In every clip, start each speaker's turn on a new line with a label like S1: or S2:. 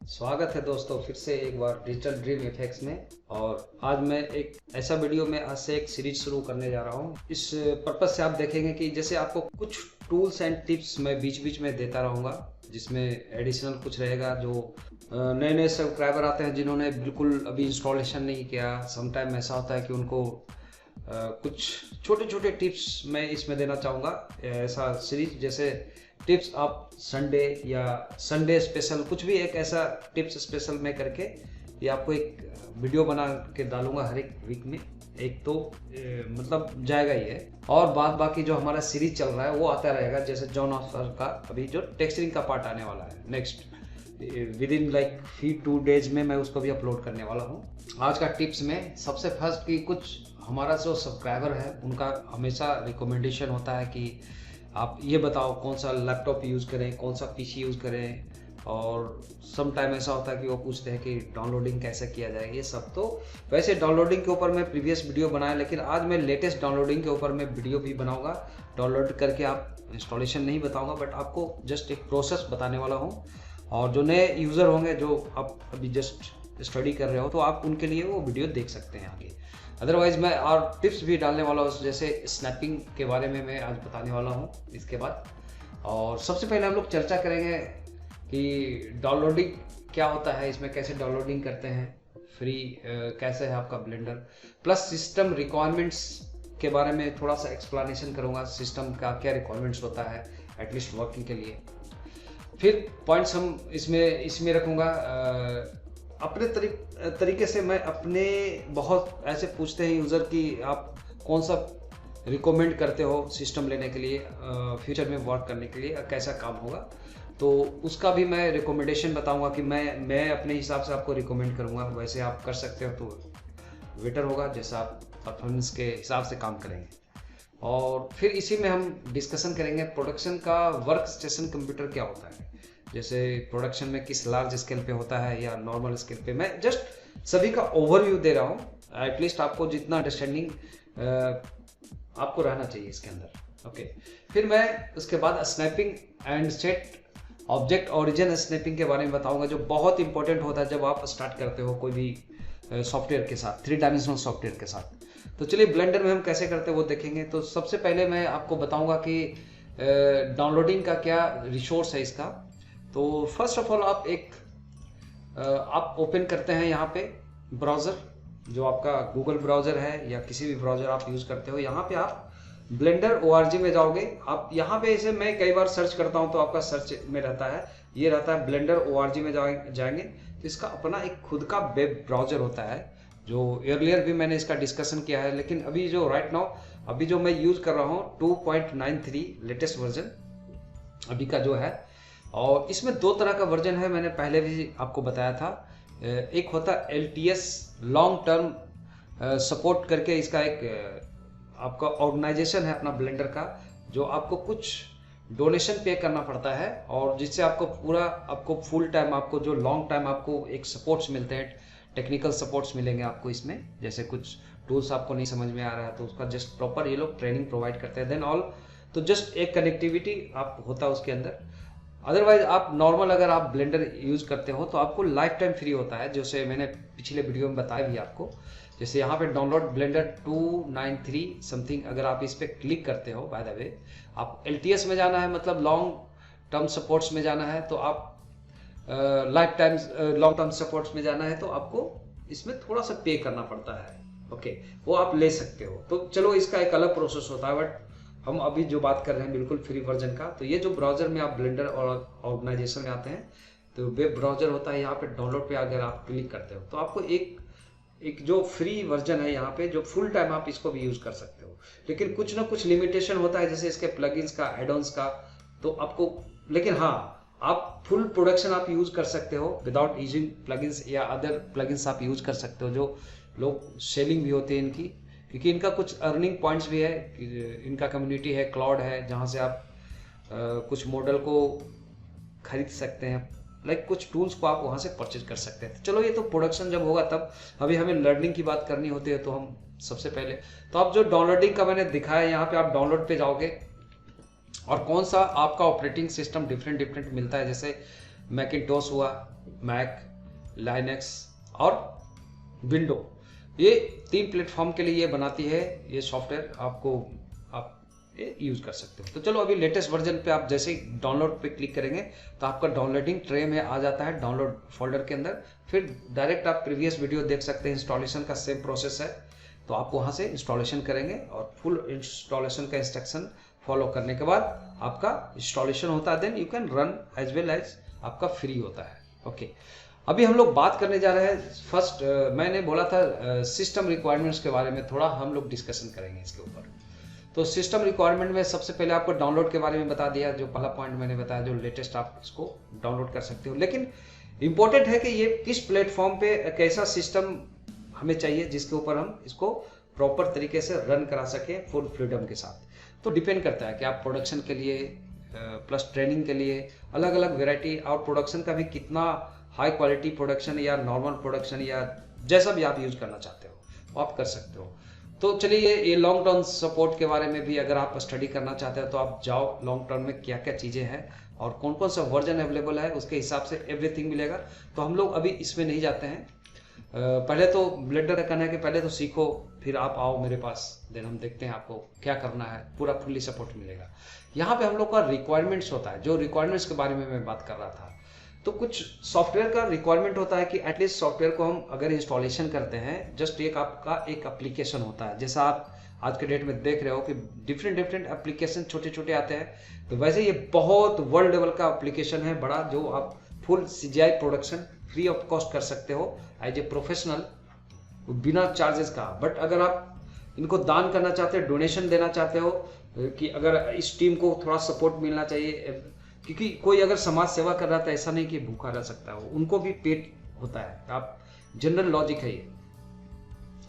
S1: स्वागत है दोस्तों फिर से एक बार डिजिटल ड्रीम इफेक्ट्स में। और आज मैं एक ऐसा वीडियो में आज से एक सीरीज शुरू करने जा रहा हूँ। इस पर्पज से आप देखेंगे कि जैसे आपको कुछ टूल्स एंड टिप्स मैं बीच बीच में देता रहूँगा, जिसमें एडिशनल कुछ रहेगा। जो नए नए सब्सक्राइबर आते हैं जिन्होंने बिल्कुल अभी इंस्टॉलेशन नहीं किया, समटाइम ऐसा होता है कि उनको कुछ छोटे छोटे टिप्स मैं इसमें देना चाहूँगा। ऐसा सीरीज जैसे टिप्स आप संडे या संडे स्पेशल, कुछ भी एक ऐसा टिप्स स्पेशल में करके ये आपको एक वीडियो बना के डालूंगा हर एक वीक में। एक तो मतलब जाएगा ही है, और बाकी जो हमारा सीरीज चल रहा है वो आता रहेगा। जैसे जॉन ऑफर का अभी जो टेक्सचरिंग का पार्ट आने वाला है next with in like 2 days में मैं उसको भी अपलोड करने वाला हूँ। आज का टिप्स में सबसे फर्स्ट की कुछ हमारा जो सब्सक्राइबर है उनका हमेशा रिकमेंडेशन होता है कि आप ये बताओ कौन सा लैपटॉप यूज़ करें, कौन सा पीसी यूज़ करें। और सम टाइम ऐसा होता है कि वो पूछते हैं कि डाउनलोडिंग कैसे किया जाए। ये सब तो वैसे डाउनलोडिंग के ऊपर मैं प्रीवियस वीडियो बनाया, लेकिन आज मैं लेटेस्ट डाउनलोडिंग के ऊपर मैं वीडियो भी बनाऊंगा। डाउनलोड करके आप इंस्टॉलेशन नहीं बताऊंगा, बट आपको जस्ट एक प्रोसेस बताने वाला हूँ। और जो नए यूज़र होंगे, जो आप अभी जस्ट स्टडी कर रहे हो, तो आप उनके लिए वो वीडियो देख सकते हैं आगे। अदरवाइज मैं और टिप्स भी डालने वाला हूँ, जैसे स्नैपिंग के बारे में मैं आज बताने वाला हूँ इसके बाद। और सबसे पहले हम लोग चर्चा करेंगे कि डाउनलोडिंग क्या होता है, इसमें कैसे डाउनलोडिंग करते हैं, फ्री कैसे है आपका ब्लेंडर, प्लस सिस्टम रिक्वायरमेंट्स के बारे में थोड़ा सा एक्सप्लेनेशन करूँगा। सिस्टम का क्या रिक्वायरमेंट्स होता है एटलीस्ट वर्किंग के लिए। फिर पॉइंट्स हम इसमें रखूँगा। अपने तरीके से मैं अपने बहुत ऐसे पूछते हैं यूज़र कि आप कौन सा रिकमेंड करते हो सिस्टम लेने के लिए, फ्यूचर में वर्क करने के लिए, कैसा काम होगा, तो उसका भी मैं रिकमेंडेशन बताऊंगा कि मैं अपने हिसाब से आपको रिकमेंड करूंगा। वैसे आप कर सकते हो तो बेटर होगा, जैसा आप परफॉर्मेंस के हिसाब से काम करेंगे। और फिर इसी में हम डिस्कशन करेंगे प्रोडक्शन का वर्क स्टेशन कंप्यूटर क्या होता है। जैसे प्रोडक्शन में किस लार्ज स्केल पे होता है या नॉर्मल स्केल पे, मैं जस्ट सभी का ओवरव्यू दे रहा हूँ। एटलीस्ट आपको जितना अंडरस्टैंडिंग आपको रहना चाहिए इसके अंदर। ओके, फिर मैं उसके बाद snapping and set object origin snapping के बारे में बताऊंगा, जो बहुत इंपॉर्टेंट होता है जब आप स्टार्ट करते हो कोई भी सॉफ्टवेयर के साथ, 3 डायमेंशनल सॉफ्टवेयर के साथ। तो चलिए ब्लेंडर में हम कैसे करते हैं वो देखेंगे। तो सबसे पहले मैं आपको बताऊंगा कि डाउनलोडिंग का क्या रिसोर्स है इसका। तो फर्स्ट ऑफ ऑल आप ओपन करते हैं यहाँ पे ब्राउज़र, जो आपका गूगल ब्राउज़र है या किसी भी ब्राउज़र आप यूज़ करते हो। यहाँ पे आप ब्लेंडर org में जाओगे। आप यहाँ पे इसे मैं कई बार सर्च करता हूँ तो आपका सर्च में रहता है, ये रहता है ब्लेंडर org में जाएंगे तो इसका अपना एक खुद का वेब ब्राउज़र होता है, जो अर्लियर भी मैंने इसका डिस्कशन किया है। लेकिन अभी जो राइट नाउ अभी जो मैं यूज़ कर रहा हूँ 2.93 लेटेस्ट वर्जन अभी का जो है। और इसमें 2 तरह का वर्जन है, मैंने पहले भी आपको बताया था। एक होता है LTS लॉन्ग टर्म सपोर्ट करके, इसका एक आपका ऑर्गेनाइजेशन है अपना ब्लेंडर का, जो आपको कुछ डोनेशन पे करना पड़ता है और जिससे आपको फुल टाइम, आपको जो लॉन्ग टाइम आपको एक सपोर्ट्स मिलते हैं, टेक्निकल सपोर्ट्स मिलेंगे आपको इसमें। जैसे कुछ टूल्स आपको नहीं समझ में आ रहा है तो उसका जस्ट प्रॉपर ये लोग ट्रेनिंग प्रोवाइड करते हैं। देन ऑल तो जस्ट एक कनेक्टिविटी आप होता है उसके अंदर। अदरवाइज आप नॉर्मल अगर आप ब्लेंडर यूज़ करते हो तो आपको लाइफ टाइम फ्री होता है, जैसे मैंने पिछले वीडियो में बताया भी आपको। जैसे यहाँ पे डाउनलोड ब्लेंडर 293 समथिंग, अगर आप इस पर क्लिक करते हो, बाय द वे आप LTS में जाना है, मतलब लॉन्ग टर्म सपोर्ट्स में जाना है, तो आप life time long term supports में जाना है तो आपको इसमें थोड़ा सा पे करना पड़ता है। ओके, वो आप ले सकते हो। तो चलो इसका एक अलग प्रोसेस होता है, बट हम अभी जो बात कर रहे हैं बिल्कुल फ्री वर्जन का। तो ये जो ब्राउज़र में आप ब्लेंडर और ऑर्गेनाइजेशन में आते हैं तो वेब ब्राउज़र होता है। यहाँ पे डाउनलोड पे अगर आप क्लिक करते हो तो आपको एक जो फ्री वर्जन है यहाँ पे, जो फुल टाइम आप इसको भी यूज़ कर सकते हो। लेकिन कुछ ना कुछ लिमिटेशन होता है, जैसे इसके प्लगइन्स का, एडॉन्स का, तो आपको, लेकिन हाँ आप फुल प्रोडक्शन आप यूज़ कर सकते हो विदाउट यूजिंग प्लगइन्स, या अदर प्लगइन्स आप यूज़ कर सकते हो जो लोग सेलिंग भी होते हैं इनकी, क्योंकि इनका कुछ अर्निंग पॉइंट्स भी है। इनका कम्युनिटी है, क्लाउड है, जहाँ से आप कुछ मॉडल को खरीद सकते हैं, लाइक कुछ टूल्स को आप वहाँ से परचेज कर सकते हैं। चलो ये तो प्रोडक्शन जब होगा तब, अभी हमें लर्निंग की बात करनी होती है तो हम सबसे पहले तो आप जो डाउनलोडिंग का मैंने दिखाया, यहाँ पे आप डाउनलोड पे जाओगे और कौन सा आपका ऑपरेटिंग सिस्टम डिफरेंट मिलता है। जैसे मैकिंटोश हुआ, मैक, लाइनक्स और विंडो, ये 3 प्लेटफॉर्म के लिए ये बनाती है ये सॉफ्टवेयर, आप ये यूज कर सकते हो। तो चलो अभी लेटेस्ट वर्जन पे आप जैसे ही डाउनलोड पे क्लिक करेंगे तो आपका डाउनलोडिंग ट्रे में आ जाता है, डाउनलोड फोल्डर के अंदर। फिर डायरेक्ट आप प्रीवियस वीडियो देख सकते हैं, इंस्टॉलेशन का सेम प्रोसेस है। तो आप वहाँ से इंस्टॉलेशन करेंगे और फुल इंस्टॉलेशन का इंस्ट्रक्शन फॉलो करने के बाद आपका इंस्टॉलेशन होता है, then you can run as well as आपका फ्री होता है। ओके, अभी हम लोग बात करने जा रहे हैं फर्स्ट, मैंने बोला था सिस्टम रिक्वायरमेंट्स के बारे में थोड़ा हम लोग डिस्कशन करेंगे इसके ऊपर। तो सिस्टम रिक्वायरमेंट में सबसे पहले आपको डाउनलोड के बारे में बता दिया, जो पहला पॉइंट मैंने बताया, जो लेटेस्ट आप इसको डाउनलोड कर सकते हो। लेकिन इंपॉर्टेंट है कि ये किस प्लेटफॉर्म पे कैसा सिस्टम हमें चाहिए जिसके ऊपर हम इसको प्रॉपर तरीके से रन करा सके फुल फ्रीडम के साथ। तो डिपेंड करता है कि आप प्रोडक्शन के लिए प्लस ट्रेनिंग के लिए अलग अलग वेराइटी, और प्रोडक्शन का भी कितना हाई क्वालिटी प्रोडक्शन या नॉर्मल प्रोडक्शन या जैसा भी आप यूज करना चाहते हो आप कर सकते हो। तो चलिए ये लॉन्ग टर्म सपोर्ट के बारे में भी अगर आप स्टडी करना चाहते हो तो आप जाओ, लॉन्ग टर्म में क्या क्या चीज़ें हैं और कौन कौन सा वर्जन अवेलेबल है उसके हिसाब से एवरीथिंग मिलेगा। तो हम लोग अभी इसमें नहीं जाते हैं, पहले तो ब्लेंडर का कहना है कि पहले तो सीखो फिर आप आओ मेरे पास, देन हम देखते हैं आपको क्या करना है, पूरा फुल्ली सपोर्ट मिलेगा। यहाँ पे हम लोग का रिक्वायरमेंट्स होता है, जो रिक्वायरमेंट्स के बारे में मैं बात कर रहा था। तो कुछ सॉफ्टवेयर का रिक्वायरमेंट होता है कि एटलीस्ट सॉफ्टवेयर को हम अगर इंस्टॉलेशन करते हैं, जस्ट एक आपका एक एप्लीकेशन होता है, जैसा आप आज के डेट में देख रहे हो कि डिफरेंट एप्लीकेशन छोटे छोटे आते हैं। तो वैसे ये बहुत वर्ल्ड लेवल का एप्लीकेशन है बड़ा, जो आप full CGI production free of cost कर सकते हो एज ए प्रोफेशनल बिना चार्जेस का। बट अगर आप इनको दान करना चाहते हो, डोनेशन देना चाहते हो कि अगर इस टीम को थोड़ा सपोर्ट मिलना चाहिए, क्योंकि कोई अगर समाज सेवा कर रहा था ऐसा नहीं कि भूखा रह सकता है, उनको भी पेट होता है, आप जनरल लॉजिक है ये।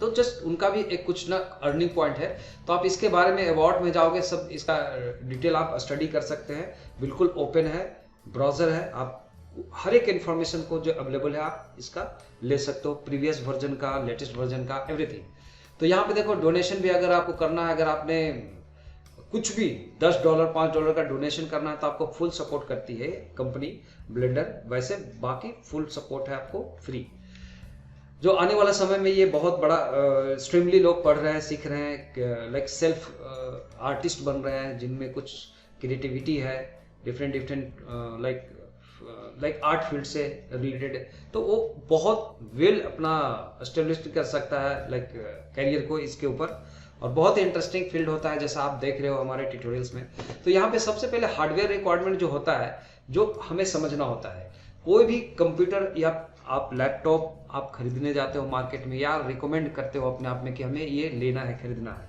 S1: तो जस्ट उनका भी एक कुछ ना अर्निंग पॉइंट है। तो आप इसके बारे में अवार्ड में जाओगे, सब इसका डिटेल आप स्टडी कर सकते हैं, बिल्कुल ओपन है, ब्राउजर है, आप हर एक इंफॉर्मेशन को जो अवेलेबल है आप इसका ले सकते हो, प्रीवियस वर्जन का, लेटेस्ट वर्जन का, एवरीथिंग। तो यहाँ पे देखो डोनेशन भी अगर आपको करना है, अगर आपने कुछ भी $10 $5 का डोनेशन करना है तो आपको फुल सपोर्ट करती है कंपनी ब्लेंडर। वैसे बाकी फुल सपोर्ट है आपको फ्री। जो आने वाला समय में ये बहुत बड़ा स्ट्रीमली लोग पढ़ रहे हैं, सीख रहे हैं, लाइक सेल्फ आर्टिस्ट बन रहे हैं जिनमें कुछ क्रिएटिविटी है, डिफरेंट लाइक आर्ट फील्ड से रिलेटेड, तो वो बहुत वेल अपना एस्टेब्लिश कर सकता है लाइक कैरियर को इसके ऊपर। और बहुत ही इंटरेस्टिंग फील्ड होता है जैसा आप देख रहे हो हमारे ट्यूटोरियल्स में। तो यहाँ पे सबसे पहले हार्डवेयर रिक्वायरमेंट जो होता है, जो हमें समझना होता है, कोई भी कंप्यूटर या आप लैपटॉप आप खरीदने जाते हो मार्केट में या रिकमेंड करते हो अपने आप में कि हमें ये लेना है, खरीदना है,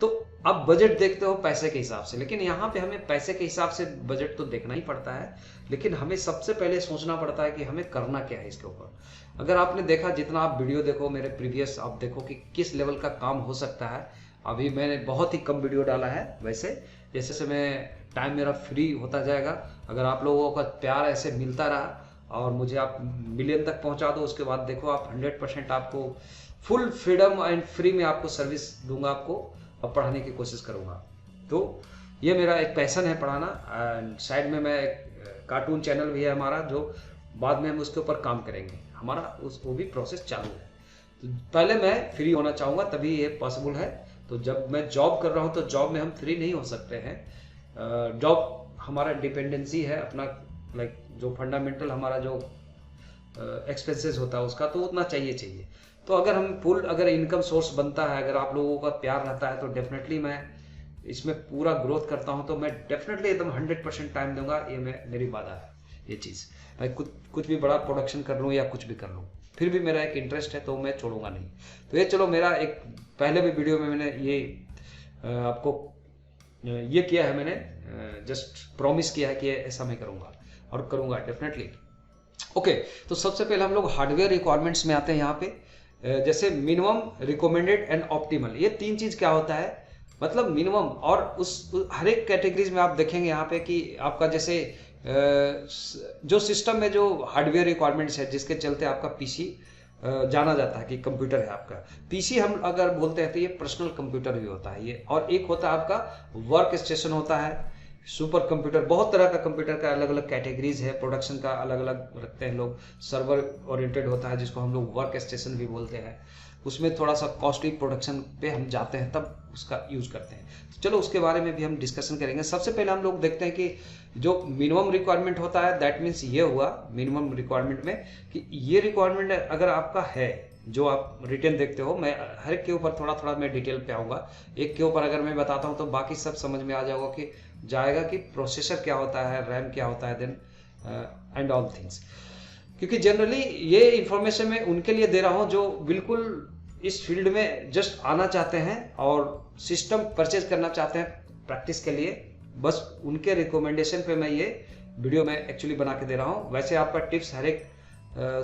S1: तो आप बजट देखते हो पैसे के हिसाब से। लेकिन यहाँ पे हमें पैसे के हिसाब से बजट तो देखना ही पड़ता है, लेकिन हमें सबसे पहले सोचना पड़ता है कि हमें करना क्या है इसके ऊपर। अगर आपने देखा, जितना आप वीडियो देखो मेरे प्रीवियस, आप देखो कि किस लेवल का काम हो सकता है। अभी मैंने बहुत ही कम वीडियो डाला है, वैसे जैसे से मैं टाइम मेरा फ्री होता जाएगा, अगर आप लोगों का प्यार ऐसे मिलता रहा और मुझे आप मिलियन तक पहुंचा दो, उसके बाद देखो आप 100% आपको फुल फ्रीडम एंड फ्री में आपको सर्विस दूंगा आपको और पढ़ाने की कोशिश करूंगा। तो ये मेरा एक पैशन है पढ़ाना। एंड साइड में मैं एक कार्टून चैनल भी है हमारा, जो बाद में हम उसके ऊपर काम करेंगे, हमारा वो भी प्रोसेस चालू है। तो पहले मैं फ्री होना चाहूँगा तभी ये पॉसिबल है। तो जब मैं जॉब कर रहा हूँ तो जॉब में हम फ्री नहीं हो सकते हैं। जॉब हमारा डिपेंडेंसी है अपना, लाइक जो फंडामेंटल हमारा जो एक्सपेंसेस होता है उसका, तो उतना चाहिए। तो अगर हम फुल अगर इनकम सोर्स बनता है, अगर आप लोगों का प्यार रहता है, तो डेफिनेटली मैं इसमें पूरा ग्रोथ करता हूं, तो मैं डेफिनेटली एकदम 100% टाइम दूंगा। ये मेरी वादा है ये चीज़। मैं कुछ भी बड़ा प्रोडक्शन कर लूँ या कुछ भी कर लूँ, फिर भी मेरा एक इंटरेस्ट है तो मैं छोड़ूंगा नहीं। तो ये चलो, मेरा एक पहले भी वीडियो में मैंने ये आपको ये किया है, मैंने जस्ट प्रॉमिस किया है कि ऐसा मैं करूँगा और करूँगा डेफिनेटली। ओके, तो सबसे पहले हम लोग हार्डवेयर रिक्वायरमेंट्स में आते हैं। यहाँ पे जैसे मिनिमम, रिकमेंडेड एंड ऑप्टिमल, ये 3 चीज़ क्या होता है, मतलब मिनिमम। और उस हर एक कैटेगरीज में आप देखेंगे यहाँ पे कि आपका जैसे जो सिस्टम में जो हार्डवेयर रिक्वायरमेंट्स है, जिसके चलते आपका पीसी जाना जाता है कि कंप्यूटर है आपका। पीसी हम अगर बोलते हैं तो ये पर्सनल कंप्यूटर भी होता है ये, और एक होता है आपका वर्क स्टेशन होता है, सुपर कंप्यूटर, बहुत तरह का कंप्यूटर का अलग अलग कैटेगरीज है, प्रोडक्शन का अलग अलग रखते हैं लोग। सर्वर ओरिएंटेड होता है जिसको हम लोग वर्क स्टेशन भी बोलते हैं, उसमें थोड़ा सा कॉस्टली प्रोडक्शन पे हम जाते हैं तब उसका यूज करते हैं। तो चलो उसके बारे में भी हम डिस्कशन करेंगे। सबसे पहले हम लोग देखते हैं कि जो मिनिमम रिक्वायरमेंट होता है, दैट मीन्स ये हुआ मिनिमम रिक्वायरमेंट में कि ये रिक्वायरमेंट अगर आपका है, जो आप रिटर्न देखते हो, मैं हर एक के ऊपर थोड़ा थोड़ा मैं डिटेल पे आऊँगा। एक के ऊपर अगर मैं बताता हूँ तो बाकी सब समझ में आ जाएगा कि प्रोसेसर क्या होता है, रैम क्या होता है, देन एंड ऑल थिंग्स। क्योंकि जनरली ये इंफॉर्मेशन मैं उनके लिए दे रहा हूँ जो बिल्कुल इस फील्ड में जस्ट आना चाहते हैं और सिस्टम परचेज करना चाहते हैं प्रैक्टिस के लिए। बस उनके रिकमेंडेशन पे मैं ये वीडियो में एक्चुअली बना के दे रहा हूँ। वैसे आपका टिप्स हर एक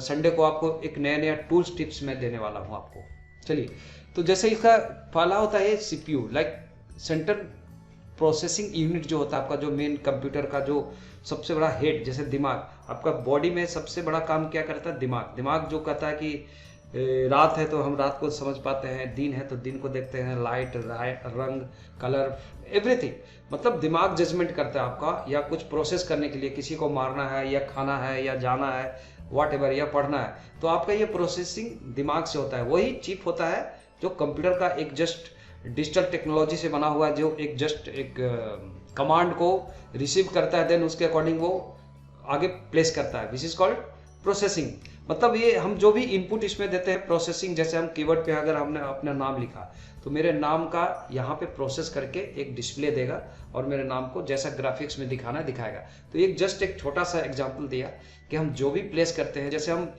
S1: संडे को आपको एक नया टूल्स टिप्स में देने वाला हूँ आपको। चलिए, तो जैसे इसका पहला होता है CPU, like central processing unit जो होता है आपका, जो मेन कंप्यूटर का जो सबसे बड़ा हेड, जैसे दिमाग, आपका बॉडी में सबसे बड़ा काम क्या करता है? दिमाग जो कहता है कि रात है तो हम रात को समझ पाते हैं, दिन है तो दिन को देखते हैं, लाइट, रंग, कलर, एवरीथिंग। मतलब दिमाग जजमेंट करता है आपका, या कुछ प्रोसेस करने के लिए, किसी को मारना है या खाना है या जाना है, व्हाटएवर, या पढ़ना है, तो आपका ये प्रोसेसिंग दिमाग से होता है। वही चिप होता है जो कंप्यूटर का एक जस्ट डिजिटल टेक्नोलॉजी से बना हुआ है, जो एक जस्ट एक कमांड को रिसीव करता है, देन उसके अकॉर्डिंग वो आगे प्लेस करता है, विच इज कॉल्ड प्रोसेसिंग। मतलब ये हम जो भी इनपुट इसमें देते हैं प्रोसेसिंग, जैसे हम कीवर्ड पे अगर हमने अपना नाम लिखा तो मेरे नाम का यहाँ पे प्रोसेस करके एक डिस्प्ले देगा और मेरे नाम को जैसा ग्राफिक्स में दिखाना है दिखाएगा। तो एक जस्ट एक छोटा सा एग्जांपल दिया कि हम जो भी प्लेस करते हैं, जैसे हम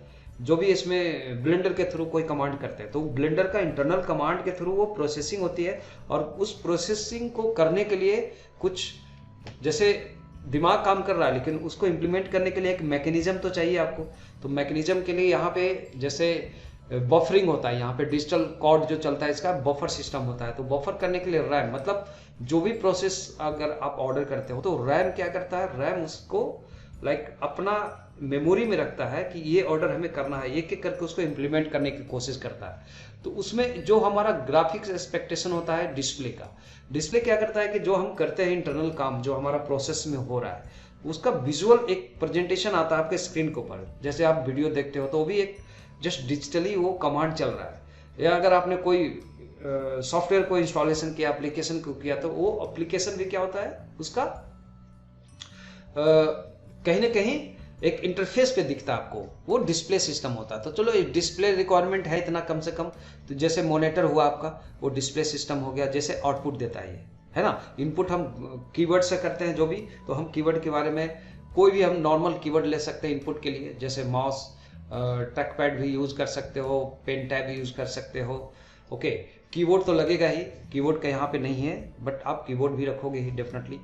S1: जो भी इसमें ब्लेंडर के थ्रू कोई कमांड करते हैं, तो ब्लेंडर का इंटरनल कमांड के थ्रू वो प्रोसेसिंग होती है, और उस प्रोसेसिंग को करने के लिए कुछ, जैसे दिमाग काम कर रहा है लेकिन उसको इम्प्लीमेंट करने के लिए एक मैकेनिज्म तो चाहिए आपको। तो मैकेनिज्म के लिए यहाँ पे जैसे बफरिंग होता है, यहाँ पे डिजिटल कोड जो चलता है इसका बफर सिस्टम होता है। तो बफर करने के लिए रैम, मतलब जो भी प्रोसेस अगर आप ऑर्डर करते हो तो रैम क्या करता है, रैम उसको लाइक अपना मेमोरी में रखता है कि ये ऑर्डर हमें करना है, एक एक करके उसको इम्प्लीमेंट करने की कोशिश करता है। तो उसमें जो हमारा ग्राफिक्स एक्सपेक्टेशन होता है डिस्प्ले का, डिस्प्ले क्या करता है कि जो हम करते हैं इंटरनल काम जो हमारा प्रोसेस में हो रहा है, उसका विजुअल एक प्रेजेंटेशन आता है आपके स्क्रीन के ऊपर। जैसे आप वीडियो देखते हो तो भी एक जस्ट डिजिटली वो कमांड चल रहा है, या अगर आपने कोई सॉफ्टवेयर को इंस्टॉलेशन किया, एप्लीकेशन को किया, तो वो एप्लीकेशन भी क्या होता है उसका कहीं ना कहीं एक इंटरफेस पे दिखता है आपको, वो डिस्प्ले सिस्टम होता है। तो चलो डिस्प्ले रिक्वायरमेंट है इतना कम से कम, तो जैसे मॉनिटर हुआ आपका वो डिस्प्ले सिस्टम हो गया, जैसे आउटपुट देता है ये, है ना। इनपुट हम कीवर्ड से करते हैं जो भी, तो हम कीवर्ड के बारे में कोई भी हम नॉर्मल कीवर्ड ले सकते हैं इनपुट के लिए, जैसे माउस, ट्रैक पैड भी यूज कर सकते हो, पेन टैब भी यूज कर सकते हो। ओके, कीबोर्ड तो लगेगा ही, कीबोर्ड का यहाँ पे नहीं है बट आप कीबोर्ड भी रखोगे ही डेफिनेटली।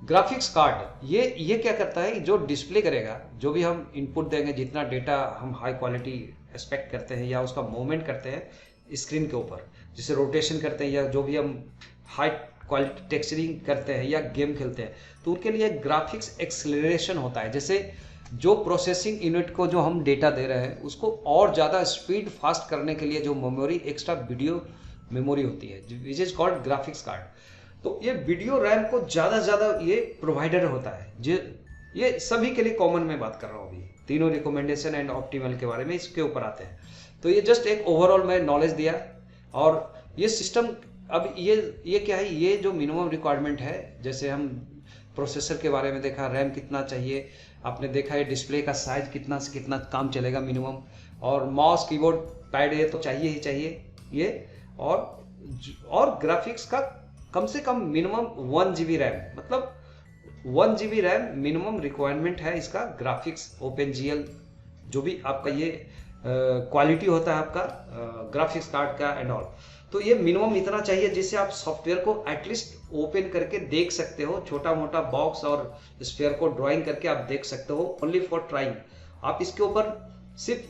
S1: ग्राफिक्स कार्ड ये क्या करता है, जो डिस्प्ले करेगा, जो भी हम इनपुट देंगे, जितना डेटा हम हाई क्वालिटी एक्सपेक्ट करते हैं या उसका मूवमेंट करते हैं स्क्रीन के ऊपर, जैसे रोटेशन करते हैं या जो भी हम हाई क्वालिटी टेक्सचरिंग करते हैं या गेम खेलते हैं, तो उनके लिए ग्राफिक्स एक्सेलरेशन होता है। जैसे जो प्रोसेसिंग यूनिट को जो हम डेटा दे रहे हैं उसको और ज़्यादा स्पीड फास्ट करने के लिए जो मेमोरी, एक्स्ट्रा वीडियो मेमोरी होती है, which is called graphics card. तो ये वीडियो रैम को ज़्यादा ये प्रोवाइडर होता है, जो ये सभी के लिए कॉमन में बात कर रहा हूँ अभी, तीनों रिकमेंडेशन एंड ऑप्टिमल के बारे में इसके ऊपर आते हैं। तो ये जस्ट एक ओवरऑल मैं नॉलेज दिया, और ये सिस्टम अब ये क्या है, ये जो मिनिमम रिक्वायरमेंट है, जैसे हम प्रोसेसर के बारे में देखा, रैम कितना चाहिए, आपने देखा है डिस्प्ले का साइज कितना से कितना काम चलेगा मिनिमम, और माउस, कीबोर्ड, पैड ये तो चाहिए ही चाहिए ये, और ग्राफिक्स का कम से कम मिनिमम 1 GB रैम, मतलब 1 GB रैम मिनिमम रिक्वायरमेंट है इसका। ग्राफिक्स OpenGL जो भी आपका ये क्वालिटी होता है आपका ग्राफिक्स कार्ड का एंड ऑल, तो ये मिनिमम इतना चाहिए जिससे आप सॉफ्टवेयर को एटलीस्ट ओपन करके देख सकते हो, छोटा मोटा बॉक्स और स्फीयर को ड्राइंग करके आप देख सकते हो, ओनली फॉर ट्राइंग। आप इसके ऊपर सिर्फ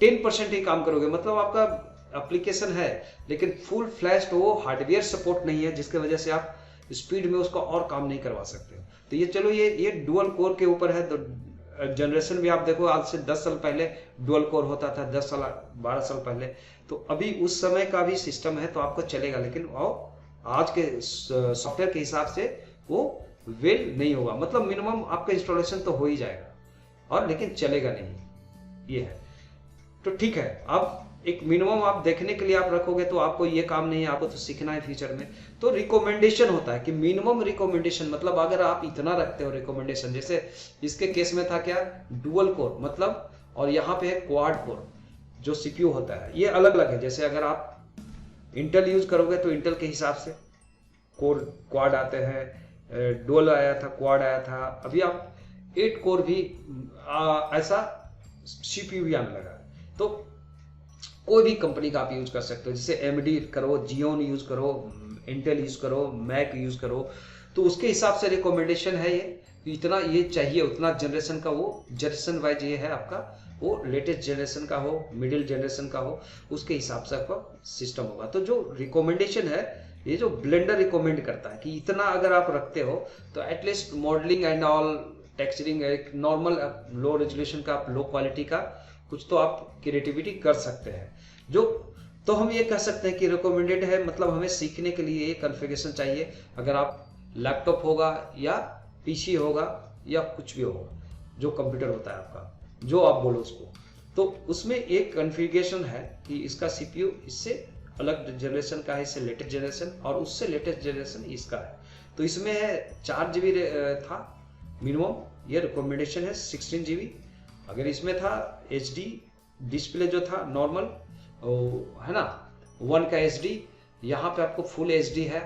S1: 10% ही काम करोगे, मतलब आपका एप्लीकेशन है लेकिन फुल फ्लैश वो हार्डवेयर सपोर्ट नहीं है, जिसके वजह से आप स्पीड में उसका और काम नहीं करवा सकते हो। तो ये चलो ये डुअल कोर के ऊपर है। तो जनरेशन भी आप देखो, आज से 10 साल पहले डुअल कोर होता था, 10 साल 12 साल पहले, तो अभी उस समय का भी सिस्टम है तो आपको चलेगा, लेकिन आज के सॉफ्टवेयर के हिसाब से वो वेल नहीं होगा, मतलब मिनिमम आपका इंस्टॉलेशन तो हो ही जाएगा और लेकिन चलेगा नहीं, ये है। तो ठीक है, आप एक मिनिमम आप देखने के लिए आप रखोगे तो आपको ये काम नहीं है, आपको तो सीखना है फ्यूचर में। तो रिकमेंडेशन होता है कि मिनिमम रिकमेंडेशन, मतलब अगर आप इतना रखते हो रिकमेंडेशन, जैसे इसके केस में था क्या, डुअल कोर मतलब, और यहाँ पे है क्वाड कोर जो सीपीयू होता है, ये अलग अलग है। जैसे अगर आप इंटेल यूज करोगे तो इंटेल के हिसाब से कोर क्वाड आते हैं, डुअल आया था, क्वाड आया था, अभी आप 8 कोर भी ऐसा सीपीयू भी आने लगा। तो कोई भी कंपनी का आप यूज कर सकते हो, जैसे एमडी करो, जियोन यूज करो, इंटेल यूज करो, मैक यूज करो, तो उसके हिसाब से रिकमेंडेशन है ये, इतना ये चाहिए, उतना जनरेशन का, वो जनरेशन वाइज ये है आपका, वो लेटेस्ट जनरेशन का हो, मिडिल जनरेशन का हो, उसके हिसाब से आपका सिस्टम होगा। तो जो रिकमेंडेशन है, ये जो ब्लेंडर रिकमेंड करता है कि इतना अगर आप रखते हो तो at least modelling and all, texturing, एक नॉर्मल लो रेजोल्यूशन का, लो क्वालिटी का कुछ तो आप क्रिएटिविटी कर सकते हैं। जो तो हम ये कह सकते हैं कि रिकमेंडेड है, मतलब हमें सीखने के लिए ये कॉन्फ़िगरेशन चाहिए। अगर आप लैपटॉप होगा या पीसी होगा या कुछ भी होगा, जो कंप्यूटर होता है आपका, जो आप बोलो उसको, तो उसमें एक कॉन्फ़िगरेशन है कि इसका सीपीयू इससे अलग जनरेशन का है, इससे लेटेस्ट जनरेशन, और उससे लेटेस्ट जनरेशन इसका है। तो इसमें है 4 GB था मिनिमम, ये रिकमेंडेशन है 16 GB। अगर इसमें था HD डिस्प्ले जो था नॉर्मल है ना, 1 का HD, यहाँ पे आपको फुल HD है,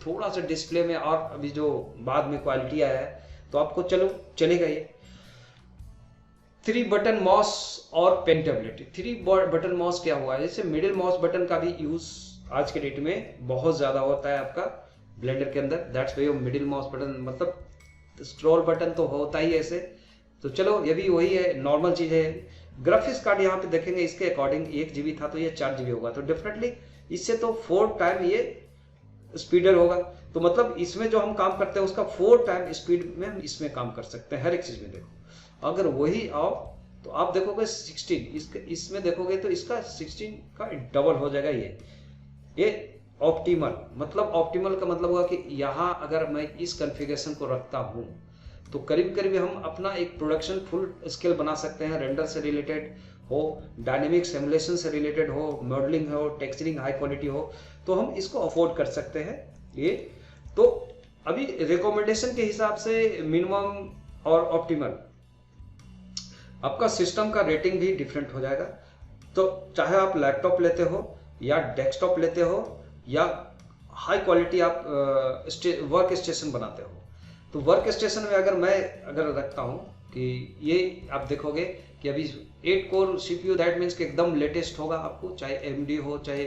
S1: थोड़ा सा डिस्प्ले में और अभी जो बाद में क्वालिटी आया है तो आपको चलो चलेगा ये। 3 बटन माउस और पेन टेबलेट। 3 बटन माउस क्या हुआ है, जैसे मिडिल माउस बटन का भी यूज आज के डेट में बहुत ज्यादा होता है आपका ब्लेंडर के अंदर, that's why middle mouse button, मतलब स्क्रॉल बटन तो होता ही ऐसे। तो चलो ये भी वही है, नॉर्मल चीज है। ग्राफिक्स कार्ड यहाँ पे देखेंगे इसके अकॉर्डिंग 1 GB था तो ये 4 GB होगा, तो डेफिनेटली इससे तो 4 टाइम ये स्पीडर होगा। तो मतलब इसमें जो हम काम करते हैं उसका 4 टाइम स्पीड में हम इसमें काम कर सकते हैं हर एक चीज में। देखो अगर वही आओ तो आप देखोगे 16, इसमें देखोगे तो इसका 16 का डबल हो जाएगा। ये ऑप्टिमल, मतलब ऑप्टिमल का मतलब हुआ कि यहाँ अगर मैं इस कॉन्फ़िगरेशन को रखता हूँ तो करीब करीब हम अपना एक प्रोडक्शन फुल स्केल बना सकते हैं, रेंडर से रिलेटेड हो, डायनेमिक सिमुलेशन से रिलेटेड हो, मॉडलिंग हो, टेक्सचरिंग हाई क्वालिटी हो, तो हम इसको अफोर्ड कर सकते हैं ये। तो अभी रिकमेंडेशन के हिसाब से मिनिमम और ऑप्टिमल आपका सिस्टम का रेटिंग भी डिफरेंट हो जाएगा। तो चाहे आप लैपटॉप लेते हो या डेस्कटॉप लेते हो या हाई क्वालिटी आप वर्क स्टेशन बनाते हो, तो वर्क स्टेशन में अगर रखता हूँ कि ये आप देखोगे कि अभी 8 कोर सीपीयू, दैट मीन्स कि एकदम लेटेस्ट होगा आपको, चाहे एमडी हो चाहे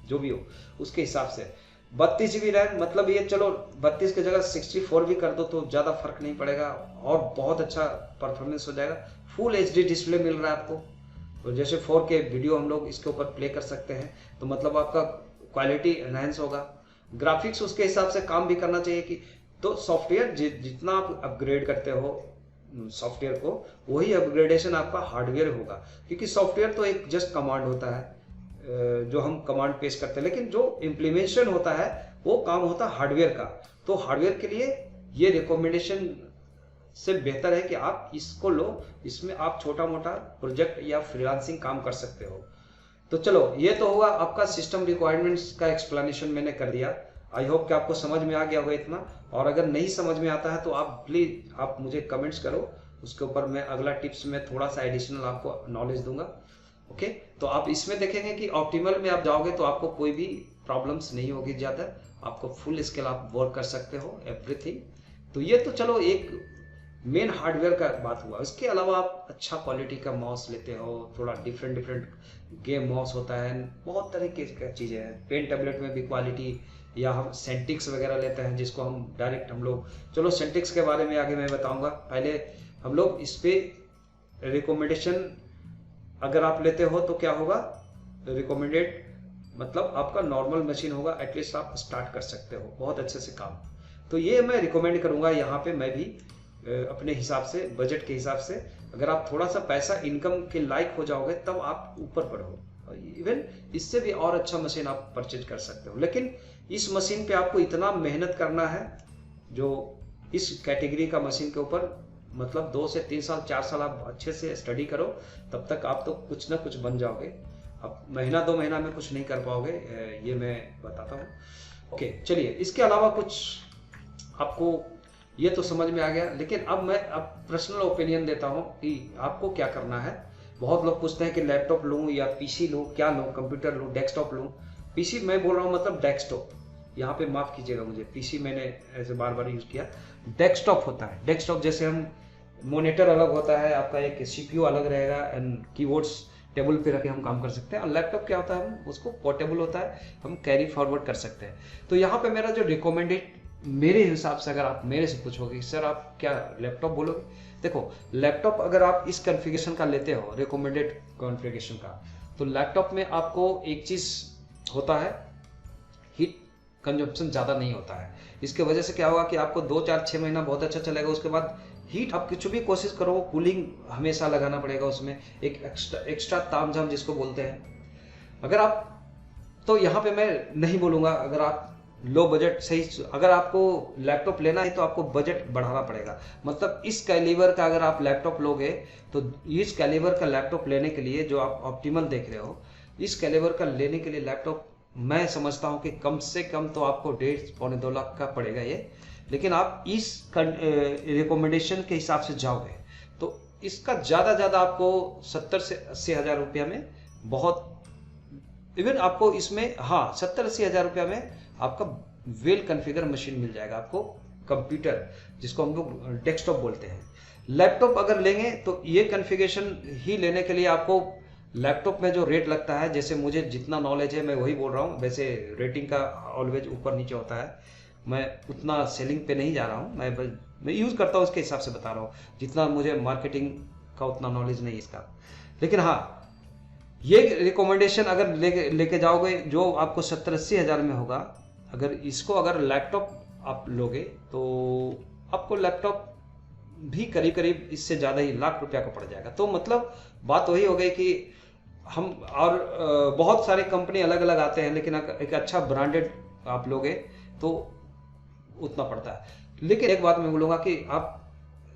S1: जो भी हो उसके हिसाब से। 32 GB रैम, मतलब ये चलो 32 की जगह 64 भी कर दो तो ज़्यादा फर्क नहीं पड़ेगा और बहुत अच्छा परफॉर्मेंस हो जाएगा। फुल HD डिस्प्ले मिल रहा है आपको, तो जैसे 4K वीडियो हम लोग इसके ऊपर प्ले कर सकते हैं, तो मतलब आपका क्वालिटी एनहांस होगा। ग्राफिक्स उसके हिसाब से काम भी करना चाहिए कि, तो सॉफ्टवेयर जितना आप अपग्रेड करते हो सॉफ्टवेयर को, वही अपग्रेडेशन आपका हार्डवेयर होगा, क्योंकि सॉफ्टवेयर तो एक जस्ट कमांड होता है जो हम कमांड पेश करते हैं, लेकिन जो इम्प्लीमेंटेशन होता है वो काम होता है हार्डवेयर का। तो हार्डवेयर के लिए ये रिकमेंडेशन से बेहतर है कि आप इसको लो, इसमें आप छोटा मोटा प्रोजेक्ट या फ्रीलांसिंग काम कर सकते हो। तो चलो ये तो हुआ आपका सिस्टम रिक्वायरमेंट्स का एक्सप्लेनेशन मैंने कर दिया। आई होप कि आपको समझ में आ गया होगा इतना, और अगर नहीं समझ में आता है तो आप प्लीज आप मुझे कमेंट्स करो, उसके ऊपर मैं अगला टिप्स में थोड़ा सा एडिशनल आपको नॉलेज दूंगा। ओके, तो आप इसमें देखेंगे कि ऑप्टिमल में आप जाओगे तो आपको कोई भी प्रॉब्लम्स नहीं होगी ज़्यादा, आपको फुल स्केल आप वर्क कर सकते हो एवरीथिंग। तो ये तो चलो एक मेन हार्डवेयर का बात हुआ। इसके अलावा आप अच्छा क्वालिटी का माउस लेते हो, थोड़ा डिफरेंट गेम माउस होता है, बहुत तरीके की चीज़ें हैं। पेन टेबलेट में भी क्वालिटी, या हम सेंटिक्स वगैरह लेते हैं जिसको हम डायरेक्ट हम लोग, चलो सेंटिक्स के बारे में आगे मैं बताऊंगा। पहले हम लोग इस पे रिकमेंडेशन अगर आप लेते हो तो क्या होगा, रिकमेंडेड मतलब आपका नॉर्मल मशीन होगा, एटलीस्ट आप स्टार्ट कर सकते हो बहुत अच्छे से काम। तो ये मैं रिकमेंड करूंगा यहाँ पे, मैं भी अपने हिसाब से, बजट के हिसाब से। अगर आप थोड़ा सा पैसा इनकम के लायक हो जाओगे तब आप ऊपर बढ़ो, इवन इससे भी और अच्छा मशीन आप परचेज कर सकते हो। लेकिन इस मशीन पे आपको इतना मेहनत करना है जो इस कैटेगरी का मशीन के ऊपर मतलब 2 से 3 साल 4 साल आप अच्छे से स्टडी करो, तब तक आप तो कुछ ना कुछ बन जाओगे। अब महीना 2 महीना में कुछ नहीं कर पाओगे, ये मैं बताता हूँ। ओके चलिए, इसके अलावा कुछ आपको ये तो समझ में आ गया, लेकिन अब मैं पर्सनल ओपिनियन देता हूँ कि आपको क्या करना है। बहुत लोग पूछते हैं कि लैपटॉप लूँ या पीसी लूँ, क्या लूँ, कंप्यूटर लूँ, डेस्कटॉप लूँ। पीसी मैं बोल रहा हूँ मतलब डेस्कटॉप, यहाँ पे माफ कीजिएगा मुझे, पीसी मैंने ऐसे बार बार यूज किया। डेस्कटॉप होता है, डेस्कटॉप जैसे हम मॉनिटर अलग होता है आपका, एक सीपीयू अलग रहेगा एंड कीबोर्ड्स टेबल पे रखे हम काम कर सकते हैं। और लैपटॉप क्या होता है, हम उसको पोर्टेबल होता है, हम कैरी फॉरवर्ड कर सकते हैं। तो यहाँ पे मेरा जो रिकमेंडेड, मेरे हिसाब से अगर आप मेरे से पूछोगे सर आप क्या लैपटॉप बोलोगे, देखो लैपटॉप अगर आप इस कॉन्फ़िगरेशन का लेते हो, रिकमेंडेड कॉन्फ़िगरेशन का, तो लैपटॉप में आपको एक चीज होता है, हीट कंजप्शन ज़्यादा नहीं होता है। इसके वजह से क्या होगा कि आपको 2 4 6 महीना बहुत अच्छा चलेगा, उसके बाद हीट आप कुछ भी कोशिश करो, कूलिंग हमेशा लगाना पड़ेगा उसमें, एक एक्स्ट्रा तामझाम जिसको बोलते हैं। अगर आप, तो यहाँ पे मैं नहीं बोलूँगा, अगर आप लो बजट सही, अगर आपको लैपटॉप लेना है तो आपको बजट बढ़ाना पड़ेगा। मतलब इस कैलिबर का अगर आप लैपटॉप लोगे, तो इस कैलिबर का लैपटॉप लेने के लिए जो आप ऑप्टिमल देख रहे हो, इस कैलिबर का लेने के लिए लैपटॉप मैं समझता हूँ कि कम से कम तो आपको 1.5 से 2 लाख का पड़ेगा ये। लेकिन आप इस रिकमेंडेशन के हिसाब से जाओगे तो इसका ज़्यादा आपको 70 से 80 हज़ार रुपया में बहुत, इवन आपको इसमें, हाँ 70-80 हज़ार रुपया में आपका वेल कॉन्फ़िगर मशीन मिल जाएगा आपको, कंप्यूटर जिसको हम लोग डेस्कटॉप बोलते हैं। लैपटॉप अगर लेंगे तो ये कॉन्फ़िगरेशन ही लेने के लिए आपको लैपटॉप में जो रेट लगता है, जैसे मुझे जितना नॉलेज है मैं वही बोल रहा हूँ, वैसे रेटिंग का ऑलवेज ऊपर नीचे होता है, मैं उतना सेलिंग पे नहीं जा रहा हूँ, मैं यूज़ करता हूँ उसके हिसाब से बता रहा हूँ, जितना मुझे मार्केटिंग का उतना नॉलेज नहीं इसका। लेकिन हाँ, ये रिकमेंडेशन अगर लेके जाओगे जो आपको 70-80 हज़ार में होगा, अगर इसको अगर लैपटॉप आप लोगे तो आपको लैपटॉप भी करीब करीब इससे ज़्यादा ही लाख रुपया का पड़ जाएगा। तो मतलब बात वही हो गई कि हम, और बहुत सारे कंपनी अलग अलग आते हैं, लेकिन एक अच्छा ब्रांडेड आप लोगे तो उतना पड़ता है। लेकिन एक बात मैं बोलूँगा कि आप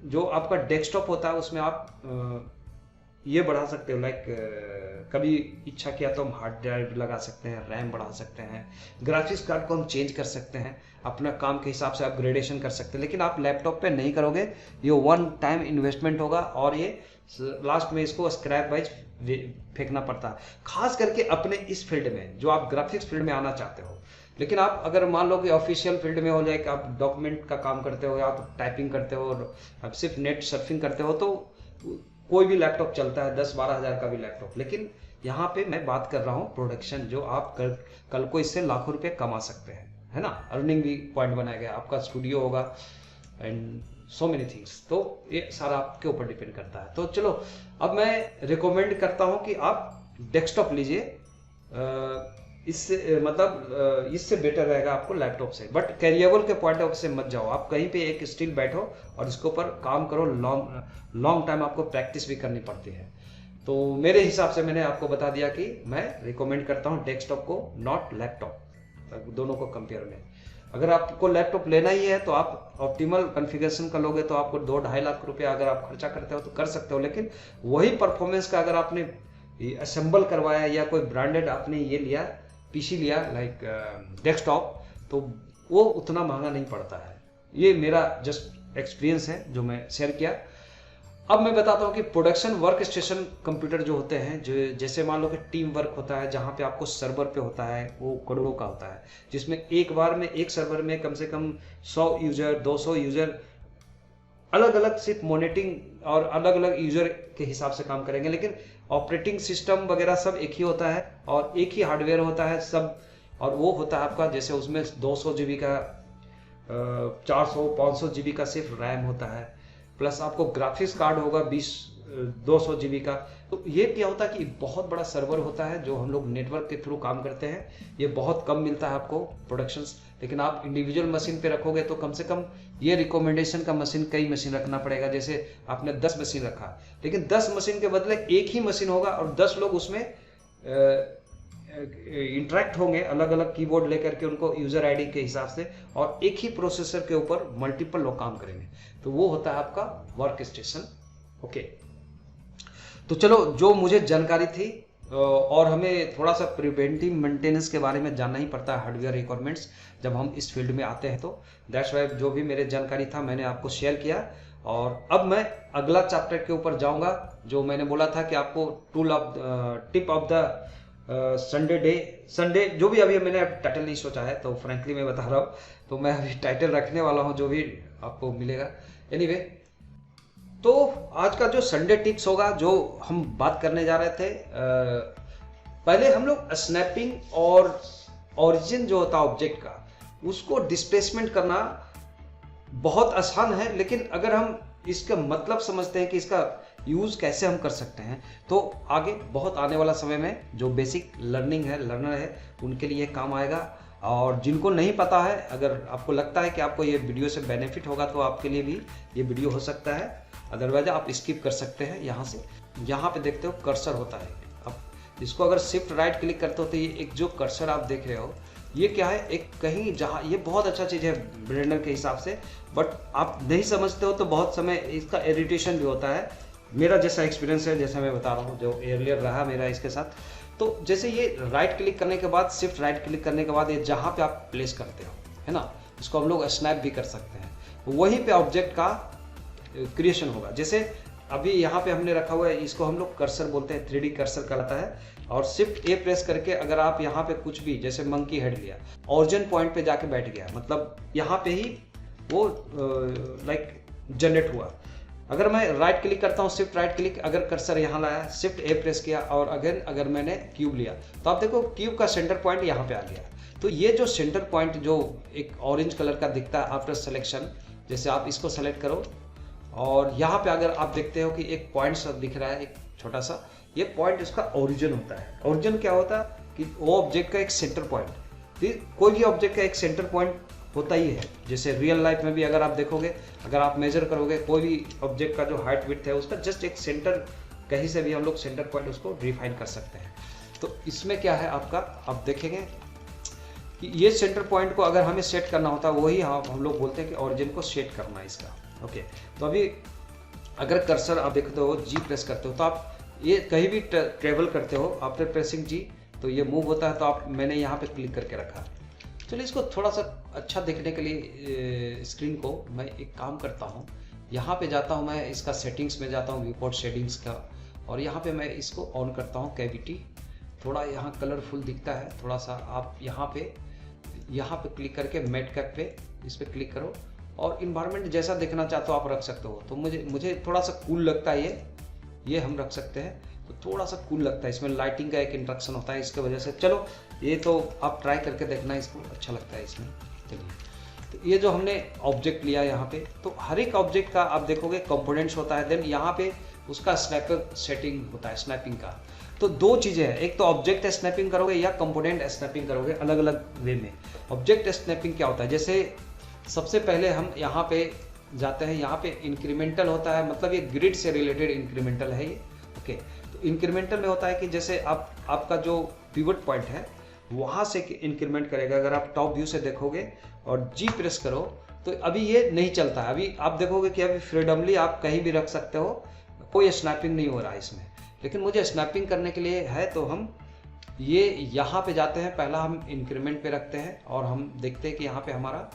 S1: जो आपका डेस्कटॉप होता है उसमें आप ये बढ़ा सकते हो, लाइक कभी इच्छा किया तो हम हार्ड ड्राइव लगा सकते हैं, रैम बढ़ा सकते हैं, ग्राफिक्स कार्ड को हम चेंज कर सकते हैं, अपना काम के हिसाब से अपग्रेडेशन कर सकते हैं। लेकिन आप लैपटॉप पे नहीं करोगे, ये वन टाइम इन्वेस्टमेंट होगा और ये लास्ट में इसको स्क्रैप वाइज फेंकना पड़ता है, खास करके अपने इस फील्ड में जो आप ग्राफिक्स फील्ड में आना चाहते हो। लेकिन आप अगर मान लो कि ऑफिशियल फील्ड में हो जाए कि आप डॉक्यूमेंट का काम करते हो या आप टाइपिंग करते हो और आप सिर्फ नेट सर्फिंग करते हो, तो कोई भी लैपटॉप चलता है, 10-12 हज़ार का भी लैपटॉप। लेकिन यहाँ पे मैं बात कर रहा हूँ प्रोडक्शन, जो आप कल को इससे लाखों रुपए कमा सकते हैं, है ना, अर्निंग भी पॉइंट बनाया गया, आपका स्टूडियो होगा एंड सो मेनी थिंग्स। तो ये सारा आपके ऊपर डिपेंड करता है। तो चलो अब मैं रिकमेंड करता हूँ कि आप डेस्कटॉप लीजिए, इससे मतलब इससे बेटर रहेगा आपको लैपटॉप से। बट कैरिएबल के पॉइंट ऑफ से मत जाओ, आप कहीं पे एक स्टिल बैठो और इसके ऊपर काम करो, लॉन्ग टाइम आपको प्रैक्टिस भी करनी पड़ती है। तो मेरे हिसाब से मैंने आपको बता दिया कि मैं रिकमेंड करता हूँ डेस्कटॉप को, नॉट लैपटॉप, दोनों को कंपेयर में। अगर आपको लैपटॉप लेना ही है तो आप ऑप्टिमल कॉन्फ़िगरेशन का लोगे तो आपको 2-2.5 लाख रुपया अगर आप खर्चा करते हो तो कर सकते हो। लेकिन वही परफॉर्मेंस का अगर आपने असेंबल करवाया या कोई ब्रांडेड आपने ये लिया, पीसी लिया लाइक डेस्कटॉप, तो वो उतना महंगा नहीं पड़ता है। ये मेरा जस्ट एक्सपीरियंस है जो मैं शेयर किया। अब मैं बताता हूँ कि प्रोडक्शन वर्क स्टेशन कंप्यूटर जो होते हैं, जो जैसे मान लो कि टीम वर्क होता है, जहाँ पे आपको सर्वर पे होता है, वो करोड़ों का होता है, जिसमें एक बार में एक सर्वर में कम से कम 100 यूजर 200 यूजर अलग अलग सिर्फ मॉनिटरिंग और अलग अलग यूजर के हिसाब से काम करेंगे। लेकिन ऑपरेटिंग सिस्टम वगैरह सब एक ही होता है और एक ही हार्डवेयर होता है सब, और वो होता है आपका, जैसे उसमें 200 GB का 400-500 GB का सिर्फ रैम होता है, प्लस आपको ग्राफिक्स कार्ड होगा 200 GB का। तो ये क्या होता है कि बहुत बड़ा सर्वर होता है जो हम लोग नेटवर्क के थ्रू काम करते हैं, ये बहुत कम मिलता है आपको प्रोडक्शंस। लेकिन आप इंडिविजुअल मशीन पे रखोगे तो कम से कम ये रिकमेंडेशन का मशीन, कई मशीन रखना पड़ेगा। जैसे आपने 10 मशीन रखा, लेकिन 10 मशीन के बदले एक ही मशीन होगा और 10 लोग उसमें इंटरेक्ट होंगे अलग अलग कीबोर्ड लेकर के उनको यूजर आईडी के हिसाब से, और एक ही प्रोसेसर के ऊपर मल्टीपल लोग काम करेंगे, तो वो होता है आपका वर्क स्टेशन। ओके, तो चलो, जो मुझे जानकारी थी, और हमें थोड़ा सा प्रिवेंटिव मेंटेनेंस के बारे में जानना ही पड़ता है हार्डवेयर रिक्वायरमेंट्स जब हम इस फील्ड में आते हैं, तो दैट्स वाई जो भी मेरे जानकारी था मैंने आपको शेयर किया। और अब मैं अगला चैप्टर के ऊपर जाऊंगा, जो मैंने बोला था कि आपको टिप ऑफ द संडे, जो भी अभी मैंने टाइटल नहीं सोचा है, तो फ्रेंकली मैं बता रहा हूँ, तो मैं अभी टाइटल रखने वाला हूँ जो भी आपको मिलेगा। एनीवे, तो आज का जो संडे टिप्स होगा, जो हम बात करने जा रहे थे, पहले हम लोग स्नैपिंग और ओरिजिन जो होता है ऑब्जेक्ट का, उसको डिस्प्लेसमेंट करना बहुत आसान है, लेकिन अगर हम इसका मतलब समझते हैं कि इसका यूज कैसे हम कर सकते हैं, तो आगे बहुत आने वाला समय में जो बेसिक लर्नर है उनके लिए काम आएगा। और जिनको नहीं पता है, अगर आपको लगता है कि आपको ये वीडियो से बेनिफिट होगा, तो आपके लिए भी ये वीडियो हो सकता है, अदरवाइज आप स्किप कर सकते हैं। यहाँ पे देखते हो कर्सर होता है, अब इसको अगर शिफ्ट राइट क्लिक करते हो तो ये एक जो कर्सर आप देख रहे हो, ये क्या है, एक कहीं जहाँ, ये बहुत अच्छा चीज़ है ब्लेंडर के हिसाब से, बट आप नहीं समझते हो तो बहुत समय इसका इरिटेशन भी होता है। मेरा जैसा एक्सपीरियंस है, जैसा मैं बता रहा हूँ, जो एयरलियर रहा मेरा इसके साथ, तो जैसे ये राइट क्लिक करने के बाद, शिफ्ट राइट क्लिक करने के बाद, ये जहाँ पे आप प्लेस करते हो, है ना, इसको हम लोग स्नैप भी कर सकते हैं, वहीं पे ऑब्जेक्ट का क्रिएशन होगा। जैसे अभी यहाँ पे हमने रखा हुआ है, इसको हम लोग कर्सर बोलते हैं, 3D कर्सर कहलाता है। और शिफ्ट ए प्रेस करके अगर आप यहाँ पे कुछ भी, जैसे मंकी हेड लिया, ओरिजिन पॉइंट पे जाके बैठ गया, मतलब यहाँ पे ही वो लाइक जनरेट हुआ। अगर मैं राइट क्लिक करता हूँ, शिफ्ट राइट क्लिक, अगर कर्सर यहाँ लाया, शिफ्ट ए प्रेस किया, और अगेन अगर मैंने क्यूब लिया, तो आप देखो क्यूब का सेंटर पॉइंट यहाँ पे आ गया। तो ये जो सेंटर पॉइंट जो एक ऑरेंज कलर का दिखता है आफ्टर सिलेक्शन, जैसे आप इसको सेलेक्ट करो, और यहाँ पे अगर आप देखते हो कि एक पॉइंट सा दिख रहा है, एक छोटा सा, ये पॉइंट इसका ओरिजिन होता है। ओरिजिन क्या होता है कि वो ऑब्जेक्ट का एक सेंटर पॉइंट, कोई भी ऑब्जेक्ट का एक सेंटर पॉइंट होता ही है। जैसे रियल लाइफ में भी अगर आप देखोगे, अगर आप मेजर करोगे कोई भी ऑब्जेक्ट का जो हाइट विड्थ है, उसका जस्ट एक सेंटर, कहीं से भी हम लोग सेंटर पॉइंट उसको डिफाइन कर सकते हैं। तो इसमें क्या है आपका, आप देखेंगे कि ये सेंटर पॉइंट को अगर हमें सेट करना होता है, वही हम लोग बोलते हैं कि ओरिजिन को सेट करना है इसका। ओके, तो अभी अगर कर्सर आप देखते हो, जी प्रेस करते हो, तो आप ये कहीं भी ट्रेवल करते हो, आफ्टर प्रेसिंग जी तो ये मूव होता है। तो मैंने यहाँ पे क्लिक करके रखा। चलिए, इसको थोड़ा सा अच्छा देखने के लिए स्क्रीन को मैं एक काम करता हूँ, यहाँ पे जाता हूँ, मैं इसका सेटिंग्स में जाता हूँ, व्यूपोर्ट सेटिंग्स का, और यहाँ पे मैं इसको ऑन करता हूँ, कैविटी, थोड़ा यहाँ कलरफुल दिखता है थोड़ा सा। आप यहाँ पे क्लिक करके मेट कैप पे इस पर क्लिक करो, और इन्वायरमेंट जैसा देखना चाहते हो आप रख सकते हो। तो मुझे थोड़ा सा कूल लगता है, ये हम रख सकते हैं, तो थोड़ा सा कूल लगता है। इसमें लाइटिंग का एक इंट्रक्शन होता है, इसके वजह से। चलो, ये तो आप ट्राई करके देखना, इसको अच्छा लगता है इसमें। चलिए, तो ये जो हमने ऑब्जेक्ट लिया यहाँ पे, तो हर एक ऑब्जेक्ट का आप देखोगे कंपोनेंट्स होता है, देन यहाँ पे उसका स्नैपर सेटिंग होता है, स्नैपिंग का। तो दो चीज़ें हैं, एक तो ऑब्जेक्ट स्नैपिंग करोगे या कंपोनेंट स्नैपिंग करोगे, अलग अलग वे में। ऑब्जेक्ट स्नैपिंग क्या होता है, जैसे सबसे पहले हम यहाँ पे जाते हैं, यहाँ पे इंक्रीमेंटल होता है, मतलब ये ग्रिड से रिलेटेड इंक्रीमेंटल है ये। ओके, तो इंक्रीमेंटल में होता है कि जैसे आपका जो पिवट पॉइंट है वहाँ से इंक्रीमेंट करेगा। अगर आप टॉप व्यू से देखोगे और जी प्रेस करो, तो अभी ये नहीं चलता है। अभी आप देखोगे कि अभी फ्रीडमली आप कहीं भी रख सकते हो, कोई स्नैपिंग नहीं हो रहा है इसमें। लेकिन मुझे स्नैपिंग करने के लिए है, तो हम ये यहाँ पे जाते हैं, पहला हम इंक्रीमेंट पे रखते हैं, और हम देखते हैं कि यहाँ पे हमारा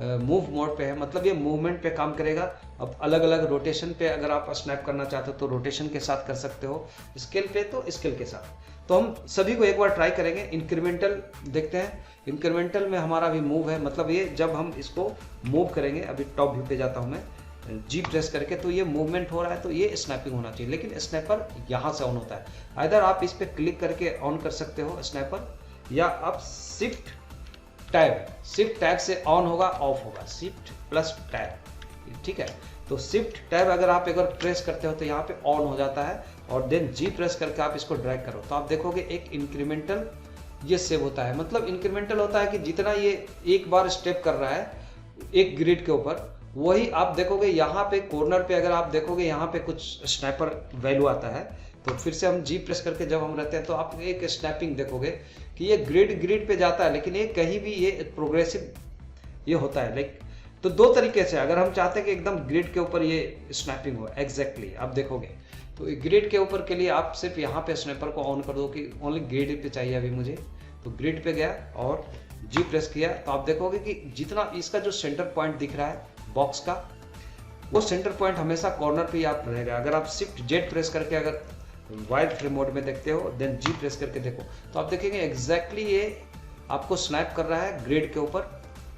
S1: मूव मोड पे है, मतलब ये मूवमेंट पे काम करेगा। अब अलग अलग रोटेशन पे अगर आप स्नैप करना चाहते हो तो रोटेशन के साथ कर सकते हो, स्केल पे तो स्केल के साथ। तो हम सभी को एक बार ट्राई करेंगे। इंक्रीमेंटल देखते हैं, इंक्रीमेंटल में हमारा भी मूव है, मतलब ये जब हम इसको मूव करेंगे, अभी टॉप व्यू पे जाता हूँ मैं, जी प्रेस करके, तो ये मूवमेंट हो रहा है, तो ये स्नैपिंग होना चाहिए। लेकिन स्नैपर यहाँ से ऑन होता है, आइदर आप इस पर क्लिक करके ऑन कर सकते हो स्नैपर, या आप शिफ्ट टैब से ऑन होगा, ऑफ होगा, शिफ्ट प्लस टैब, ठीक है। तो शिफ्ट टैब अगर आप एक बार प्रेस करते हो तो यहाँ पे ऑन हो जाता है, और देन जी प्रेस करके आप इसको ड्रैग करो, तो आप देखोगे एक इंक्रीमेंटल ये सेव होता है। मतलब इंक्रीमेंटल होता है कि जितना ये एक बार स्टेप कर रहा है एक ग्रिड के ऊपर, वही आप देखोगे यहाँ पे कॉर्नर पे, अगर आप देखोगे यहाँ पे कुछ स्नैपर वैल्यू आता है, तो फिर से हम जी प्रेस करके जब हम रहते हैं तो आप एक स्नैपिंग देखोगे कि ये ग्रिड पे जाता है, लेकिन ये कहीं भी ये प्रोग्रेसिव ये होता है। लाइक तो दो तरीके से, अगर हम चाहते हैं कि एकदम ग्रिड के ऊपर ये स्नैपिंग हो एग्जैक्टली आप देखोगे, तो ग्रिड के ऊपर के लिए आप सिर्फ यहाँ पे स्नैपर को ऑन कर दो कि ओनली ग्रिड पे चाहिए अभी मुझे, तो ग्रिड पे गया और जी प्रेस किया, तो आप देखोगे कि जितना इसका जो सेंटर पॉइंट दिख रहा है बॉक्स का, वो सेंटर पॉइंट हमेशा कॉर्नर पे ही आप रहेगा। अगर आप शिफ्ट जेड प्रेस करके अगर वाइड फ्रेम मोड में देखते हो देन जी प्रेस करके देखो, तो आप देखेंगे एग्जैक्टली ये आपको स्नैप कर रहा है ग्रिड के ऊपर,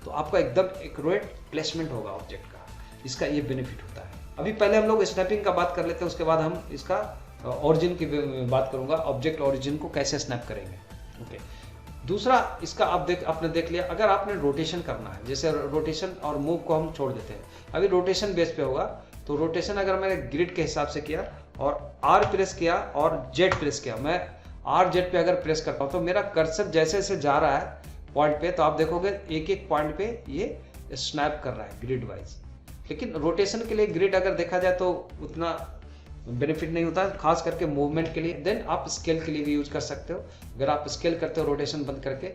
S1: तो आपका एकदम एक्यूरेट प्लेसमेंट होगा ऑब्जेक्ट का। इसका ये बेनिफिट होता है। अभी पहले हम लोग स्नैपिंग का बात कर लेते हैं, उसके बाद हम इसका ओरिजिन की बात करूंगा, ऑब्जेक्ट ओरिजिन को कैसे स्नैप करेंगे। ओके, दूसरा इसका आपने देख लिया, अगर आपने रोटेशन करना है, जैसे रोटेशन और मूव को हम छोड़ देते हैं, अभी रोटेशन बेस पे होगा, तो रोटेशन अगर मैंने ग्रिड के हिसाब से किया और आर प्रेस किया और जेड प्रेस किया, मैं आर जेड पे अगर प्रेस करता हूँ तो मेरा कर्सर जैसे जैसे जा रहा है पॉइंट पे, तो आप देखोगे एक एक पॉइंट पे ये स्नैप कर रहा है ग्रिड वाइज। लेकिन रोटेशन के लिए ग्रिड अगर देखा जाए तो उतना बेनिफिट नहीं होता, खास करके मूवमेंट के लिए। देन आप स्केल के लिए भी यूज कर सकते हो, अगर आप स्केल करते हो रोटेशन बंद करके,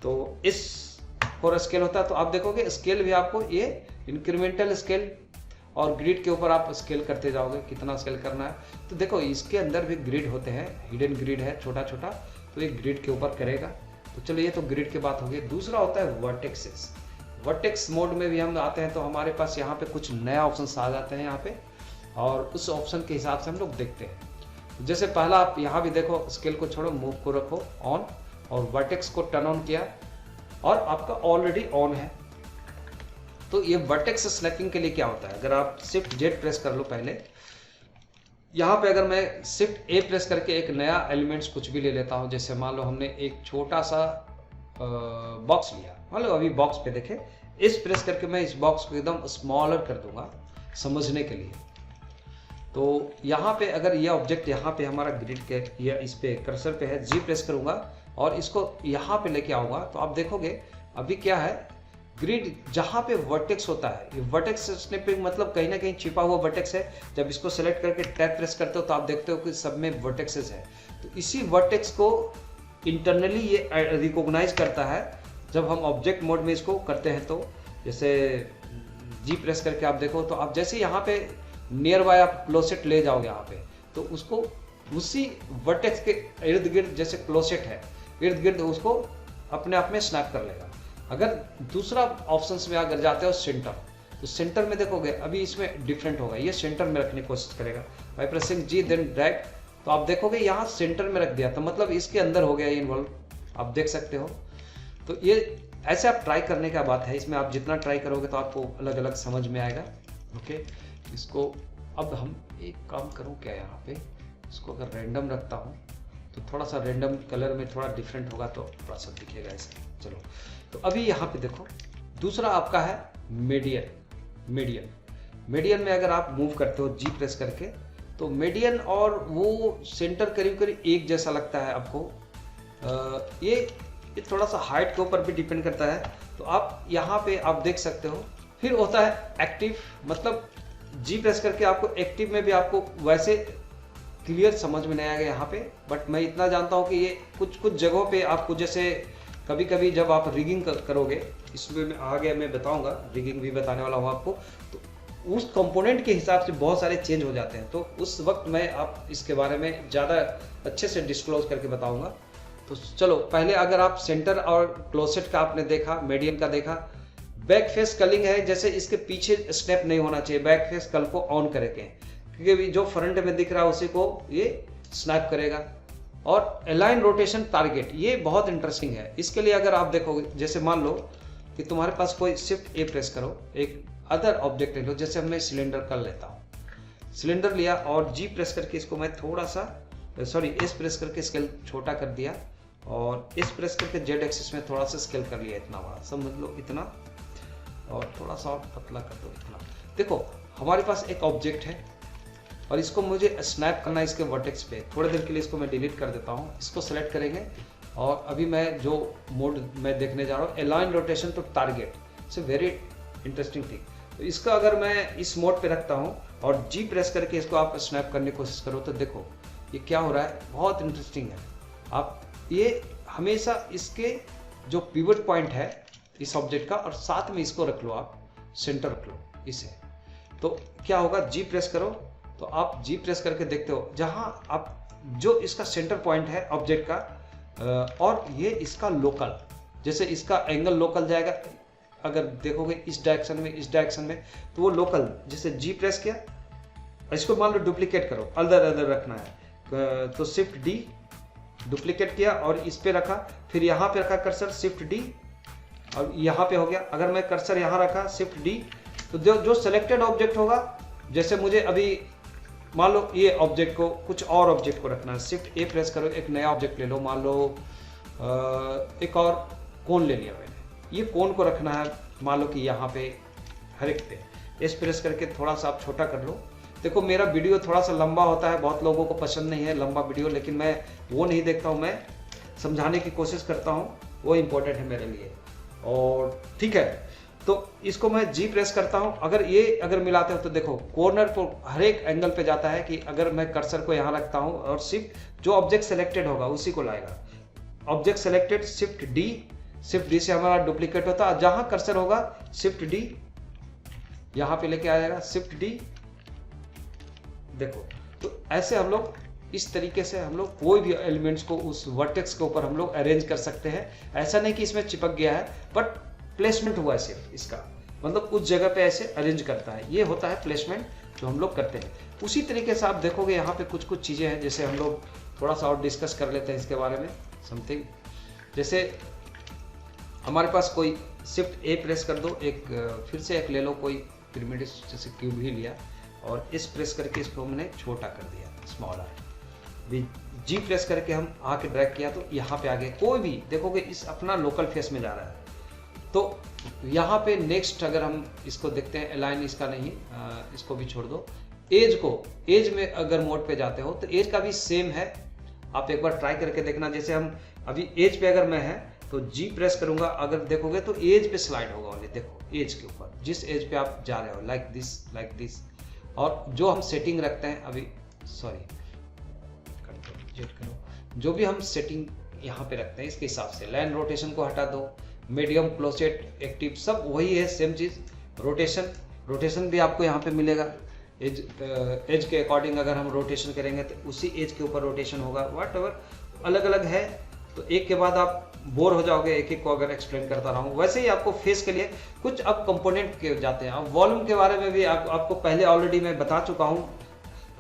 S1: तो इस और स्केल होता है, तो आप देखोगे स्केल भी आपको ये इंक्रीमेंटल स्केल और ग्रिड के ऊपर आप स्केल करते जाओगे, कितना स्केल करना है। तो देखो इसके अंदर भी ग्रिड होते हैं, हिडन ग्रिड है छोटा छोटा, तो ये ग्रिड के ऊपर करेगा। तो चलो ये तो ग्रिड की बात हो गई। दूसरा होता है वर्टेक्सेस। वर्टेक्स मोड में भी हम आते हैं तो हमारे पास यहाँ पे कुछ नया ऑप्शन आ जाते हैं यहाँ पे, और उस ऑप्शन के हिसाब से हम लोग देखते हैं। जैसे पहला आप यहाँ भी देखो, स्केल को छोड़ो, मूव को रखो ऑन, और वर्टेक्स को टर्न ऑन किया और आपका ऑलरेडी ऑन है। तो ये वर्टेक्स स्नैपिंग के लिए क्या होता है, अगर आप शिफ्ट जेड प्रेस कर लो पहले, यहाँ पे अगर मैं शिफ्ट ए प्रेस करके एक नया एलिमेंट्स कुछ भी ले लेता हूँ, जैसे मान लो हमने एक छोटा सा बॉक्स लिया, मान लो अभी बॉक्स पे देखे, इस प्रेस करके मैं इस बॉक्स को एकदम स्मॉलर कर दूंगा समझने के लिए। तो यहाँ पे अगर ये ऑब्जेक्ट यहाँ पे हमारा ग्रिड के या इस पे कर्सर पे है, जी प्रेस करूंगा और इसको यहाँ पे लेके आऊंगा, तो आप देखोगे अभी क्या है, ग्रिड जहाँ पे वर्टेक्स होता है, ये वर्टेक्स स्नैपिंग मतलब कहीं ना कहीं छिपा हुआ वर्टेक्स है। जब इसको सेलेक्ट करके टैब प्रेस करते हो तो आप देखते हो कि सब में वर्टेक्सेस है। तो इसी वर्टेक्स को इंटरनली ये रिकॉग्नाइज करता है जब हम ऑब्जेक्ट मोड में इसको करते हैं। तो जैसे जी प्रेस करके आप देखो, तो आप जैसे यहाँ पे नियर बाय आप क्लोसेट ले जाओगे यहाँ पे, तो उसको उसी वर्टेक्स के इर्द गिर्द, जैसे क्लोसेट है इर्द गिर्द, उसको अपने आप में स्नैप कर लेगा। अगर दूसरा ऑप्शंस में अगर जाते हो सेंटर, तो सेंटर में देखोगे अभी इसमें डिफरेंट होगा, ये सेंटर में रखने की कोशिश करेगा by pressing G then drag, तो आप देखोगे यहाँ सेंटर में रख दिया, तो मतलब इसके अंदर हो गया ये इन्वॉल्व, आप देख सकते हो। तो ये ऐसे आप ट्राई करने का बात है, इसमें आप जितना ट्राई करोगे तो आपको अलग अलग समझ में आएगा। ओके, इसको अब हम एक काम करूँ क्या, यहाँ पे इसको अगर रैंडम रखता हूँ तो थोड़ा सा रैंडम कलर में थोड़ा डिफरेंट होगा, तो थोड़ा सा दिखेगा ऐसे। चलो, तो अभी यहाँ पे देखो, दूसरा आपका है मीडियन में अगर आप मूव करते हो जी प्रेस करके, तो मीडियन और वो सेंटर करीब करीब एक जैसा लगता है आपको। ये थोड़ा सा हाइट के ऊपर भी डिपेंड करता है, तो आप यहाँ पे आप देख सकते हो। फिर होता है एक्टिव, मतलब जी प्रेस करके आपको एक्टिव में भी आपको वैसे क्लियर समझ में नहीं आएगा यहाँ पे, बट मैं इतना जानता हूँ कि ये कुछ जगहों पे आपको, जैसे कभी कभी जब आप रिगिंग करोगे, इसमें आगे मैं बताऊंगा, रिगिंग भी बताने वाला हूँ आपको, तो उस कंपोनेंट के हिसाब से बहुत सारे चेंज हो जाते हैं, तो उस वक्त मैं आप इसके बारे में ज़्यादा अच्छे से डिस्क्लोज करके बताऊंगा। तो चलो, पहले अगर आप सेंटर और क्लोसेट का आपने देखा, मीडियम का देखा, बैक फेस कलिंग है, जैसे इसके पीछे स्टेप नहीं होना चाहिए, बैक फेस कल को ऑन करके, क्योंकि जो फ्रंट में दिख रहा है उसी को ये स्नैप करेगा। और अलाइन रोटेशन टारगेट, ये बहुत इंटरेस्टिंग है। इसके लिए अगर आप देखोगे, जैसे मान लो कि तुम्हारे पास कोई शिफ्ट ए प्रेस करो, एक अदर ऑब्जेक्ट ले लो, जैसे मैं सिलेंडर कर लेता हूँ, सिलेंडर लिया और जी प्रेस करके इसको मैं थोड़ा सा, सॉरी एस प्रेस करके स्केल छोटा कर दिया, और एस प्रेस करके जेड एक्सिस में थोड़ा सा स्केल कर लिया, इतना बड़ा समझ लो, इतना, और थोड़ा सा और पतला कर दो, इतना। देखो हमारे पास एक ऑब्जेक्ट है और इसको मुझे स्नैप करना है इसके वर्टेक्स पे। थोड़ी देर के लिए इसको मैं डिलीट कर देता हूँ, इसको सेलेक्ट करेंगे, और अभी मैं जो मोड मैं देखने जा रहा हूँ, align rotation to target, it's a very interesting thing. तो इसका अगर मैं इस मोड पे रखता हूँ और जी प्रेस करके इसको आप स्नैप करने की कोशिश करो, तो देखो ये क्या हो रहा है, बहुत इंटरेस्टिंग है। आप ये हमेशा इसके जो पिवट पॉइंट है इस ऑब्जेक्ट का, और साथ में इसको रख लो, आप सेंटर रख लो इसे, तो क्या होगा, जी प्रेस करो तो आप जी प्रेस करके देखते हो जहां आप जो इसका सेंटर पॉइंट है ऑब्जेक्ट का, और ये इसका लोकल, जैसे इसका एंगल लोकल जाएगा, अगर देखोगे इस डायरेक्शन में, इस डायरेक्शन में, तो वो लोकल, जैसे जी प्रेस किया, इसको मान लो डुप्लीकेट करो, अदर अदर रखना है तो शिफ्ट डी, डुप्लीकेट किया और इस पे रखा, फिर यहाँ पे रखा कर्सर शिफ्ट डी, और यहाँ पे हो गया। अगर मैं कर्सर यहाँ रखा शिफ्ट डी, तो जो सेलेक्टेड ऑब्जेक्ट होगा, जैसे मुझे अभी मान लो ये ऑब्जेक्ट को, कुछ और ऑब्जेक्ट को रखना है, शिफ्ट ए प्रेस करो, एक नया ऑब्जेक्ट ले लो, मान लो एक और कोन ले लिया मैंने, ये कोन को रखना है मान लो कि यहाँ पे हर एक पे एस प्रेस करके थोड़ा सा आप छोटा कर लो। देखो मेरा वीडियो थोड़ा सा लंबा होता है, बहुत लोगों को पसंद नहीं है लंबा वीडियो, लेकिन मैं वो नहीं देखता हूँ, मैं समझाने की कोशिश करता हूँ, वो इम्पोर्टेंट है मेरे लिए। और ठीक है, तो इसको मैं जी प्रेस करता हूँ, अगर मिलाते हो तो देखो कॉर्नर को हर एक एंगल पे जाता है, कि अगर मैं कर्सर को यहाँ रखता हूँ और शिफ्ट जो ऑब्जेक्ट सेलेक्टेड होगा उसी को लाएगा, ऑब्जेक्ट सेलेक्टेड शिफ्ट डी से हमारा डुप्लीकेट होता है, जहां कर्सर होगा शिफ्ट डी यहां पे लेके आ जाएगा, शिफ्ट डी। देखो तो ऐसे हम लोग इस तरीके से हम लोग कोई भी एलिमेंट्स को उस वर्टेक्स के ऊपर हम लोग अरेंज कर सकते हैं। ऐसा नहीं कि इसमें चिपक गया है, बट प्लेसमेंट हुआ है सिर्फ इसका, मतलब उस जगह पे ऐसे अरेंज करता है, ये होता है प्लेसमेंट जो हम लोग करते हैं। उसी तरीके से आप देखोगे यहाँ पे कुछ चीजें हैं, जैसे हम लोग थोड़ा सा और डिस्कस कर लेते हैं इसके बारे में समथिंग। जैसे हमारे पास कोई शिफ्ट ए प्रेस कर दो, एक फिर से एक ले लो, कोई पिरामिड जैसे क्यूब ही लिया और इस प्रेस करके इसको हमने छोटा कर दिया, स्मॉलर। जी प्रेस करके हम आके ड्रैग किया तो यहाँ पे आ गए, कोई भी देखोगे इस अपना लोकल फेस में जा रहा है। तो यहाँ पे नेक्स्ट अगर हम इसको देखते हैं, अलाइन इसका नहीं, इसको भी छोड़ दो। एज में अगर मोड पे जाते हो तो एज का भी सेम है, आप एक बार ट्राई करके देखना। जैसे हम अभी एज पे अगर मैं है तो जी प्रेस करूंगा, अगर देखोगे तो एज पे स्लाइड होगा ओनली, देखो एज के ऊपर, जिस एज पे आप जा रहे हो, लाइक दिस। और जो हम सेटिंग रखते हैं अभी, सॉरी करो, जो भी हम सेटिंग यहाँ पे रखते हैं इसके हिसाब से, लाइन रोटेशन को हटा दो, मीडियम क्लोसेट एक्टिव सब वही है, सेम चीज। रोटेशन भी आपको यहाँ पे मिलेगा, एज के अकॉर्डिंग अगर हम रोटेशन करेंगे तो उसी एज के ऊपर रोटेशन होगा, वट एवर अलग अलग है। तो एक के बाद आप बोर हो जाओगे एक एक को अगर एक्सप्लेन करता रहूं। वैसे ही आपको फेस के लिए कुछ अब कंपोनेंट के जाते हैं। अब वॉल्यूम के बारे में भी आपको पहले ऑलरेडी मैं बता चुका हूं,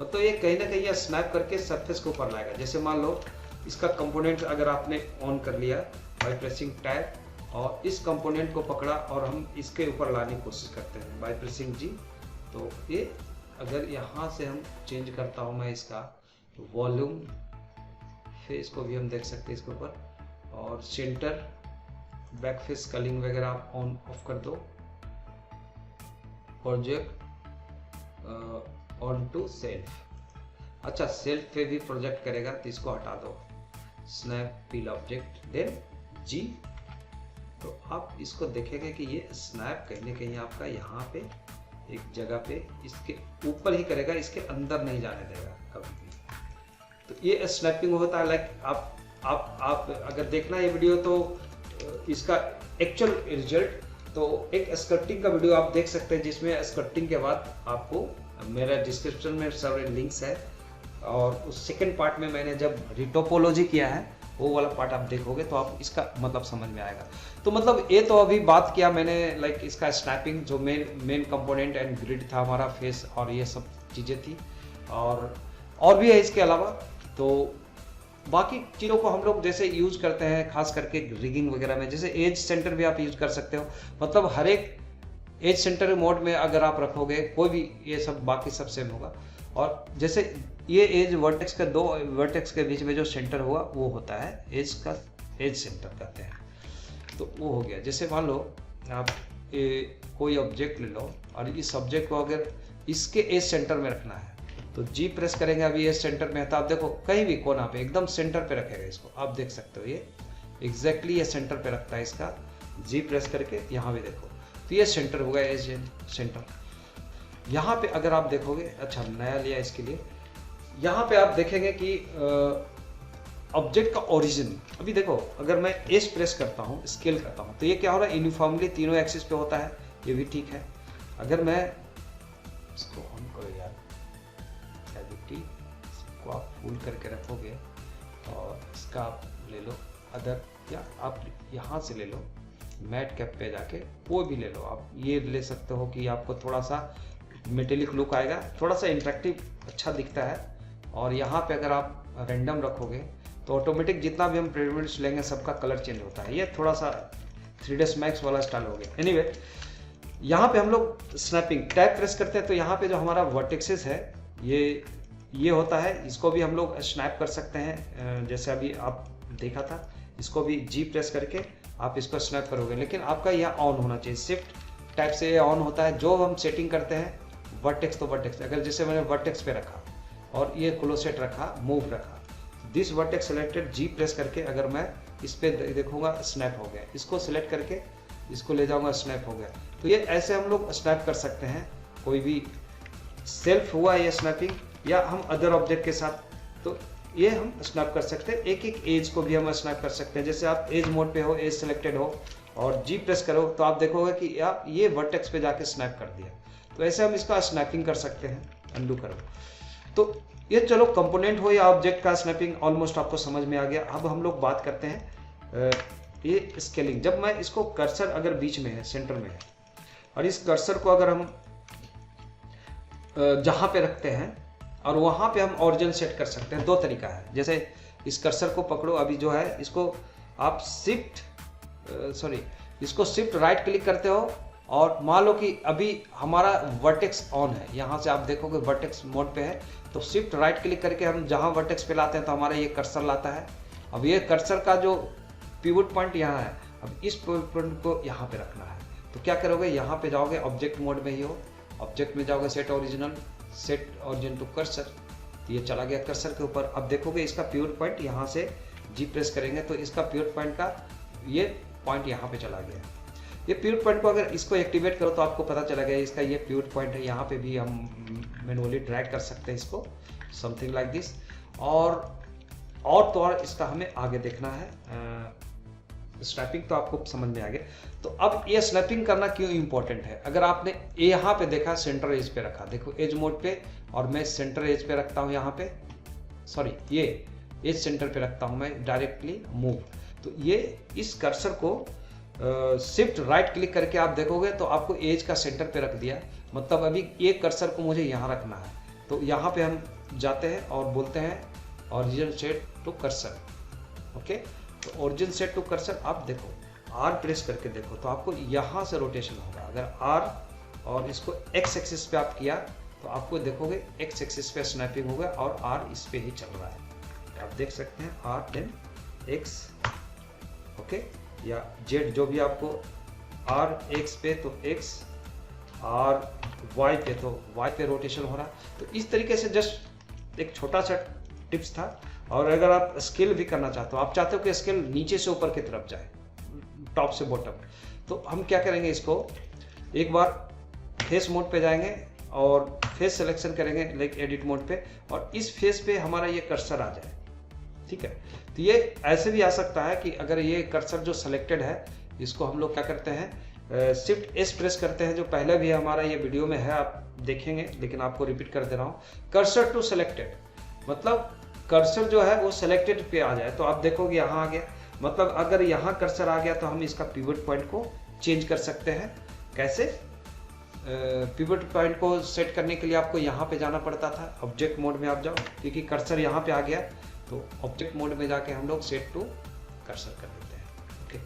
S1: तो ये कहीं ना कहीं स्नैप करके सरफेस के ऊपर लाएगा। जैसे मान लो इसका कंपोनेंट अगर आपने ऑन कर लिया बाय प्रेसिंग टैब, और इस कंपोनेंट को पकड़ा और हम इसके ऊपर लाने की कोशिश करते हैं बाय प्रेसिंग जी, तो ये अगर यहाँ से हम चेंज करता हूँ मैं इसका वॉल्यूम, फेस को भी हम देख सकते हैं इसके ऊपर, और सेंटर बैक फेस कलिंग वगैरह आप ऑन ऑफ कर दो, प्रोजेक्ट ऑन टू सेल्फ। अच्छा सेल्फ पे भी प्रोजेक्ट करेगा तो इसको हटा दो, स्नैप पील ऑब्जेक्ट, देन जी। तो आप इसको देखेंगे कि ये स्नैप कहीं ना कहीं आपका यहाँ पे एक जगह पे इसके ऊपर ही करेगा, इसके अंदर नहीं जाने देगा कभी भी। तो ये स्नैपिंग होता है। लाइक आप अगर देखना ये वीडियो तो इसका एक्चुअल रिजल्ट, तो एक स्कर्टिंग का वीडियो आप देख सकते हैं, जिसमें स्कर्टिंग के बाद आपको मेरा डिस्क्रिप्शन में सारे लिंक्स है, और उस सेकंड पार्ट में मैंने जब रिटोपोलॉजी किया है वो वाला पार्ट आप देखोगे तो आप इसका मतलब समझ में आएगा। तो मतलब ये तो अभी बात किया मैंने, लाइक इसका स्नैपिंग जो मेन कंपोनेंट एंड ग्रिड था हमारा फेस, और ये सब चीज़ें थी, और भी है इसके अलावा। तो बाकी चीज़ों को हम लोग जैसे यूज करते हैं, खास करके रिगिंग वगैरह में, जैसे एज सेंटर भी आप यूज कर सकते हो। मतलब हर एक एज सेंटर मोड में अगर आप रखोगे कोई भी, ये सब बाकी सब सेम होगा। और जैसे ये एज वर्टेक्स के दो वर्टेक्स के बीच में जो सेंटर हुआ वो होता है एज का, एज सेंटर कहते हैं। तो वो हो गया। जैसे मान लो आप कोई ऑब्जेक्ट ले लो और इस ऑब्जेक्ट को अगर इसके एज सेंटर में रखना है तो जी प्रेस करेंगे, अभी एज सेंटर में है तो आप देखो कहीं भी कोना पे एकदम सेंटर पे रखेगा इसको, आप देख सकते हो ये एग्जैक्टली ये सेंटर पे रखता है इसका। जी प्रेस करके यहाँ भी देखो तो ये सेंटर होगा, एज सेंटर। यहाँ पे अगर आप देखोगे, अच्छा नया लिया इसके लिए, यहाँ पे आप देखेंगे कि ऑब्जेक्ट का ओरिजिन, अभी देखो अगर मैं एस प्रेस करता हूँ, स्केल करता हूँ, तो ये क्या हो रहा है, यूनिफॉर्मली तीनों एक्सिस पे होता है, ये भी ठीक है। अगर मैं इसको ऑन करो यार, ग्रेविटी, इसको आप फुल करके रखोगे और इसका आप ले लो अदर, या आप यहाँ से ले लो मैट कैप पे जाके वो भी ले लो, आप ये ले सकते हो कि आपको थोड़ा सा मेटेलिक लुक आएगा, थोड़ा सा इंटरेक्टिव अच्छा दिखता है। और यहाँ पे अगर आप रैंडम रखोगे तो ऑटोमेटिक जितना भी हम प्रीमियर्स लेंगे सबका कलर चेंज होता है। ये थोड़ा सा 3ds Max वाला स्टाइल हो गया। एनीवे, यहाँ पे हम लोग स्नैपिंग टैब प्रेस करते हैं तो यहाँ पे जो हमारा वर्टेक्सेस है ये होता है, इसको भी हम लोग स्नैप कर सकते हैं। जैसे अभी आप देखा था, इसको भी जी प्रेस करके आप इसको स्नैप करोगे, लेकिन आपका यह ऑन होना चाहिए। शिफ्ट टाइप से ये ऑन होता है। जो हम सेटिंग करते हैं वर्टेक्स तो वर्टेक्स, अगर जैसे मैंने वर्टेक्स पे रखा और ये क्लोसेट रखा, मूव रखा, this vertex selected, G press करके अगर मैं इस पे देखूंगा स्नैप हो गया, इसको सिलेक्ट करके इसको ले जाऊंगा स्नैप हो गया। तो ये ऐसे हम लोग स्नैप कर सकते हैं, कोई भी सेल्फ हुआ ये स्नैपिंग या हम अदर ऑब्जेक्ट के साथ, तो ये हम स्नैप कर सकते हैं। एक एक एज को भी हम स्नैप कर सकते हैं। जैसे आप एज मोड पे हो, एज सेलेक्टेड हो और जी प्रेस करो तो आप देखोगे कि आप ये वर्टेक्स पे जाके स्नैप कर दिया। तो ऐसे हम इसका स्नैपिंग कर सकते हैं। अंडू करो तो ये, चलो कंपोनेंट हो या ऑब्जेक्ट का स्नैपिंग ऑलमोस्ट आपको समझ में आ गया। अब हम लोग बात करते हैं ये स्केलिंग। जब मैं इसको कर्सर अगर बीच में है, सेंटर में है, और इस कर्सर को अगर हम जहां पे रखते हैं और वहां पे हम ओरिजिन सेट कर सकते हैं। दो तरीका है। जैसे इस कर्सर को पकड़ो, अभी जो है इसको आप इसको शिफ्ट राइट क्लिक करते हो और मान लो कि अभी हमारा वर्टेक्स ऑन है, यहाँ से आप देखोगे वर्टेक्स मोड पे है, तो शिफ्ट राइट क्लिक करके हम जहाँ वर्टेक्स पे लाते हैं तो हमारा ये कर्सर लाता है। अब ये कर्सर का जो पिवट पॉइंट यहाँ है, अब इस पिवट पॉइंट को यहाँ पे रखना है। तो क्या करोगे, यहाँ पे जाओगे, ऑब्जेक्ट मोड में ही हो, ऑब्जेक्ट में जाओगे, सेट ओरिजिन टू कर्सर, तो ये चला गया कर्सर के ऊपर। अब देखोगे इसका पिवट पॉइंट यहाँ से जी प्रेस करेंगे तो इसका पिवट पॉइंट का ये पॉइंट यहाँ पे चला गया। ये पिवट पॉइंट को अगर इसको एक्टिवेट करो तो आपको पता चला गया इसका ये पिवट पॉइंट है। यहाँ पे भी हम मैनुअली ड्रैग कर सकते हैं इसको, समथिंग लाइक दिस। और तो और इसका हमें आगे देखना है। स्नैपिंग तो आपको समझ में आ गया। तो अब ये स्नैपिंग करना क्यों इंपॉर्टेंट है। अगर आपने यहाँ पे देखा, सेंटर एज पे रखा, देखो एज मोड पे, और मैं सेंटर एज पे रखता हूँ, यहाँ पे सॉरी ये एज सेंटर पे रखता हूँ मैं, डायरेक्टली मूव, तो ये इस कर्सर को शिफ्ट राइट क्लिक करके आप देखोगे तो आपको एज का सेंटर पे रख दिया। मतलब अभी ये कर्सर को मुझे यहाँ रखना है, तो यहाँ पे हम जाते हैं और बोलते हैं origin set to cursor. Okay, तो ओरिजिन सेट टू कर्सर आप देखो, आर प्रेस करके देखो तो आपको यहाँ से रोटेशन होगा। अगर आर और इसको एक्स एक्सिस पे आप किया तो आपको देखोगे एक्स एक्सिस पे स्नैपिंग होगा और आर इस पे ही चल रहा है। आप देख सकते हैं आर देन एक्स, ओके, या जेड, जो भी आपको आर एक्स पे तो एक्स, आर वाई पे तो वाई पे रोटेशन हो रहा। तो इस तरीके से जस्ट एक छोटा सा टिप्स था। और अगर आप स्केल भी करना चाहते हो, आप चाहते हो कि स्केल नीचे से ऊपर की तरफ जाए, टॉप से बॉटम, तो हम क्या करेंगे, इसको एक बार फेस मोड पे जाएंगे और फेस सिलेक्शन करेंगे लाइक एडिट मोड पे, और इस फेस पे हमारा ये कर्सर आ जाए। ठीक है, तो ये ऐसे भी आ सकता है कि अगर ये कर्सर जो सिलेक्टेड है, इसको हम लोग क्या करते हैं, शिफ्ट एस प्रेस करते हैं, जो पहले भी हमारा ये वीडियो में है, आप देखेंगे, लेकिन आपको रिपीट कर दे रहा हूँ। कर्सर टू सिलेक्टेड, मतलब कर्सर जो है वो सिलेक्टेड पे आ जाए, तो आप देखोगे यहाँ आ गया। मतलब अगर यहाँ कर्सर आ गया तो हम इसका पिवट पॉइंट को चेंज कर सकते हैं। कैसे? पिवट पॉइंट को सेट करने के लिए आपको यहाँ पे जाना पड़ता था, ऑब्जेक्ट मोड में आप जाओ, क्योंकि कर्सर यहाँ पे आ गया, तो ऑब्जेक्ट मोड में जाके हम लोग सेट टू कर्सर कर देते हैं। ओके,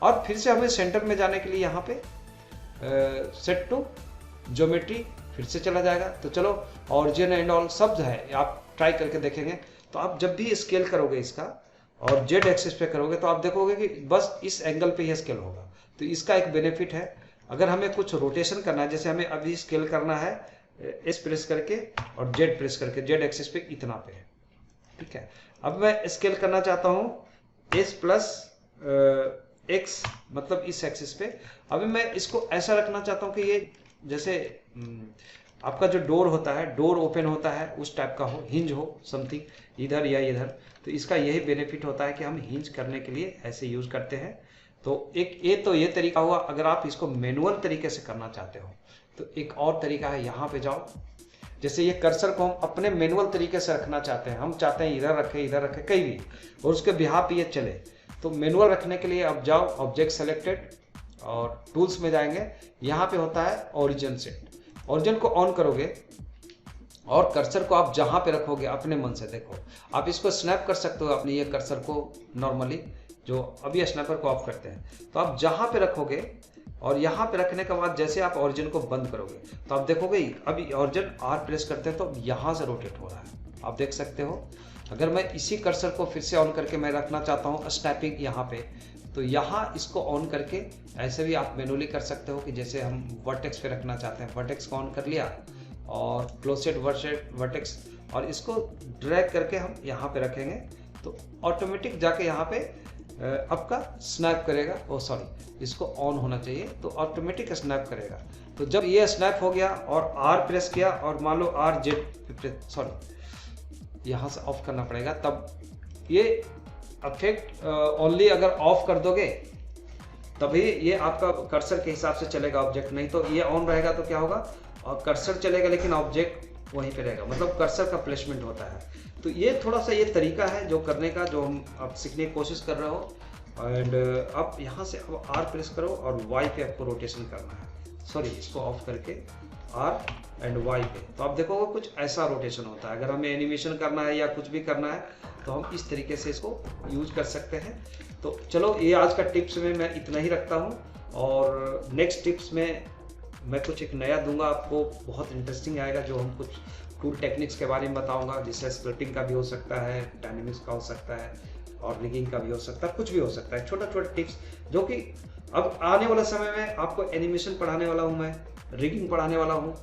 S1: और फिर से हमें सेंटर में जाने के लिए यहाँ पे सेट टू ज्योमेट्री फिर से चला जाएगा। तो चलो, ऑरिजिन एंड ऑल सब है, आप ट्राई करके देखेंगे। तो आप जब भी स्केल करोगे इसका और जेड एक्सिस पे करोगे तो आप देखोगे कि बस इस एंगल पे ही स्केल होगा। तो इसका एक बेनिफिट है। अगर हमें कुछ रोटेशन करना है, जैसे हमें अभी स्केल करना है एस प्रेस करके और जेड प्रेस करके, जेड एक्सिस पे इतना पे है, ठीक है। अब मैं स्केल करना चाहता हूँ एस प्लस एक्स, मतलब इस एक्सिस पे। अभी मैं इसको ऐसा रखना चाहता हूँ कि ये जैसे आपका जो डोर होता है, डोर ओपन होता है उस टाइप का हो, हिंज हो समथिंग इधर या इधर। तो इसका यही बेनिफिट होता है कि हम हिंज करने के लिए ऐसे यूज करते हैं। तो एक ये तरीका हुआ। अगर आप इसको मैनुअल तरीके से करना चाहते हो तो एक और तरीका है, यहाँ पे जाओ। जैसे ये कर्सर को हम अपने मैनुअल तरीके से रखना चाहते हैं, हम चाहते हैं इधर रखें कहीं भी, और उसके बिहाफ पे ये चले। तो मैनुअल रखने के लिए अब जाओ ऑब्जेक्ट सेलेक्टेड और टूल्स में जाएंगे। यहाँ पे होता है ओरिजिन सेट। ओरिजिन को ऑन करोगे और कर्सर को आप जहाँ पे रखोगे अपने मन से, देखो आप इसको स्नैप कर सकते हो अपने ये कर्सर को नॉर्मली, जो अभी स्नैपर को ऑफ करते हैं। तो आप जहाँ पे रखोगे और यहाँ पे रखने के बाद जैसे आप ओरिजिन को बंद करोगे तो आप देखोगे अभी ओरिजिन आर प्रेस करते हैं तो यहाँ से रोटेट हो रहा है, आप देख सकते हो। अगर मैं इसी कर्सर को फिर से ऑन करके मैं रखना चाहता हूँ स्नैपिंग यहाँ पे, तो यहाँ इसको ऑन करके ऐसे भी आप मैनुअली कर सकते हो कि जैसे हम वर्टेक्स पे रखना चाहते हैं, वर्टेक्स को ऑन कर लिया और क्लोजेड वर्टेक्स, और इसको ड्रैग करके हम यहाँ पे रखेंगे तो ऑटोमेटिक जाके यहाँ पे आपका स्नैप करेगा। ओ सॉरी, इसको ऑन होना चाहिए तो ऑटोमेटिक स्नैप करेगा। तो जब ये स्नैप हो गया और आर प्रेस किया और मान लो आर जेड, सॉरी यहाँ से ऑफ करना पड़ेगा, तब ये इफेक्ट ओनली अगर ऑफ कर दोगे तभी ये आपका कर्सर के हिसाब से चलेगा ऑब्जेक्ट, नहीं तो ये ऑन रहेगा तो क्या होगा, और कर्सर चलेगा लेकिन ऑब्जेक्ट वहीं पे रहेगा, मतलब कर्सर का प्लेसमेंट होता है। तो ये थोड़ा सा ये तरीका है जो करने का, जो हम आप सीखने की कोशिश कर रहे हो। एंड आप यहाँ से अब आर प्रेस करो और वाई पे आपको रोटेशन करना है, सॉरी इसको ऑफ करके आर एंड वाई पे, तो आप देखोगे कुछ ऐसा रोटेशन होता है। अगर हमें एनिमेशन करना है या कुछ भी करना है तो हम इस तरीके से इसको यूज कर सकते हैं। तो चलो ये आज का टिप्स में मैं इतना ही रखता हूँ, और नेक्स्ट टिप्स में मैं कुछ एक नया दूंगा आपको, बहुत इंटरेस्टिंग आएगा, जो हम कुछ टूल टेक्निक्स के बारे में बताऊंगा, जिससे स्प्लिटिंग का भी हो सकता है, डायनेमिक्स का हो सकता है, और रिगिंग का भी हो सकता है, कुछ भी हो सकता है, छोटा छोटा टिप्स जो कि अब आने वाले समय में आपको एनिमेशन पढ़ाने वाला हूँ, मैं रिगिंग पढ़ाने वाला हूँ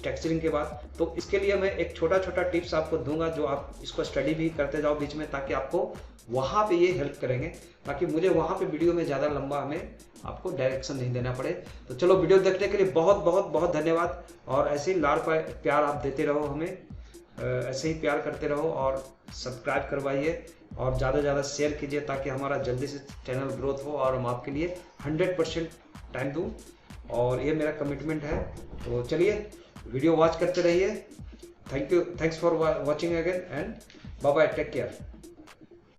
S1: टेक्सचरिंग के बाद। तो इसके लिए मैं एक छोटा छोटा टिप्स आपको दूंगा जो आप इसको स्टडी भी करते जाओ बीच में, ताकि आपको वहाँ पे ये हेल्प करेंगे, ताकि मुझे वहाँ पे वीडियो में ज़्यादा लंबा हमें आपको डायरेक्शन नहीं देना पड़े। तो चलो, वीडियो देखने के लिए बहुत बहुत बहुत धन्यवाद, और ऐसे ही लाड़ प्यार आप देते रहो हमें, ऐसे ही प्यार करते रहो, और सब्सक्राइब करवाइए और ज़्यादा से ज़्यादा शेयर कीजिए, ताकि हमारा जल्दी से चैनल ग्रोथ हो और हम आपके लिए 100% टाइम दूँ, और ये मेरा कमिटमेंट है। तो चलिए वीडियो वॉच करते रहिए। Thank you, thanks for watching again, and bye bye, take care.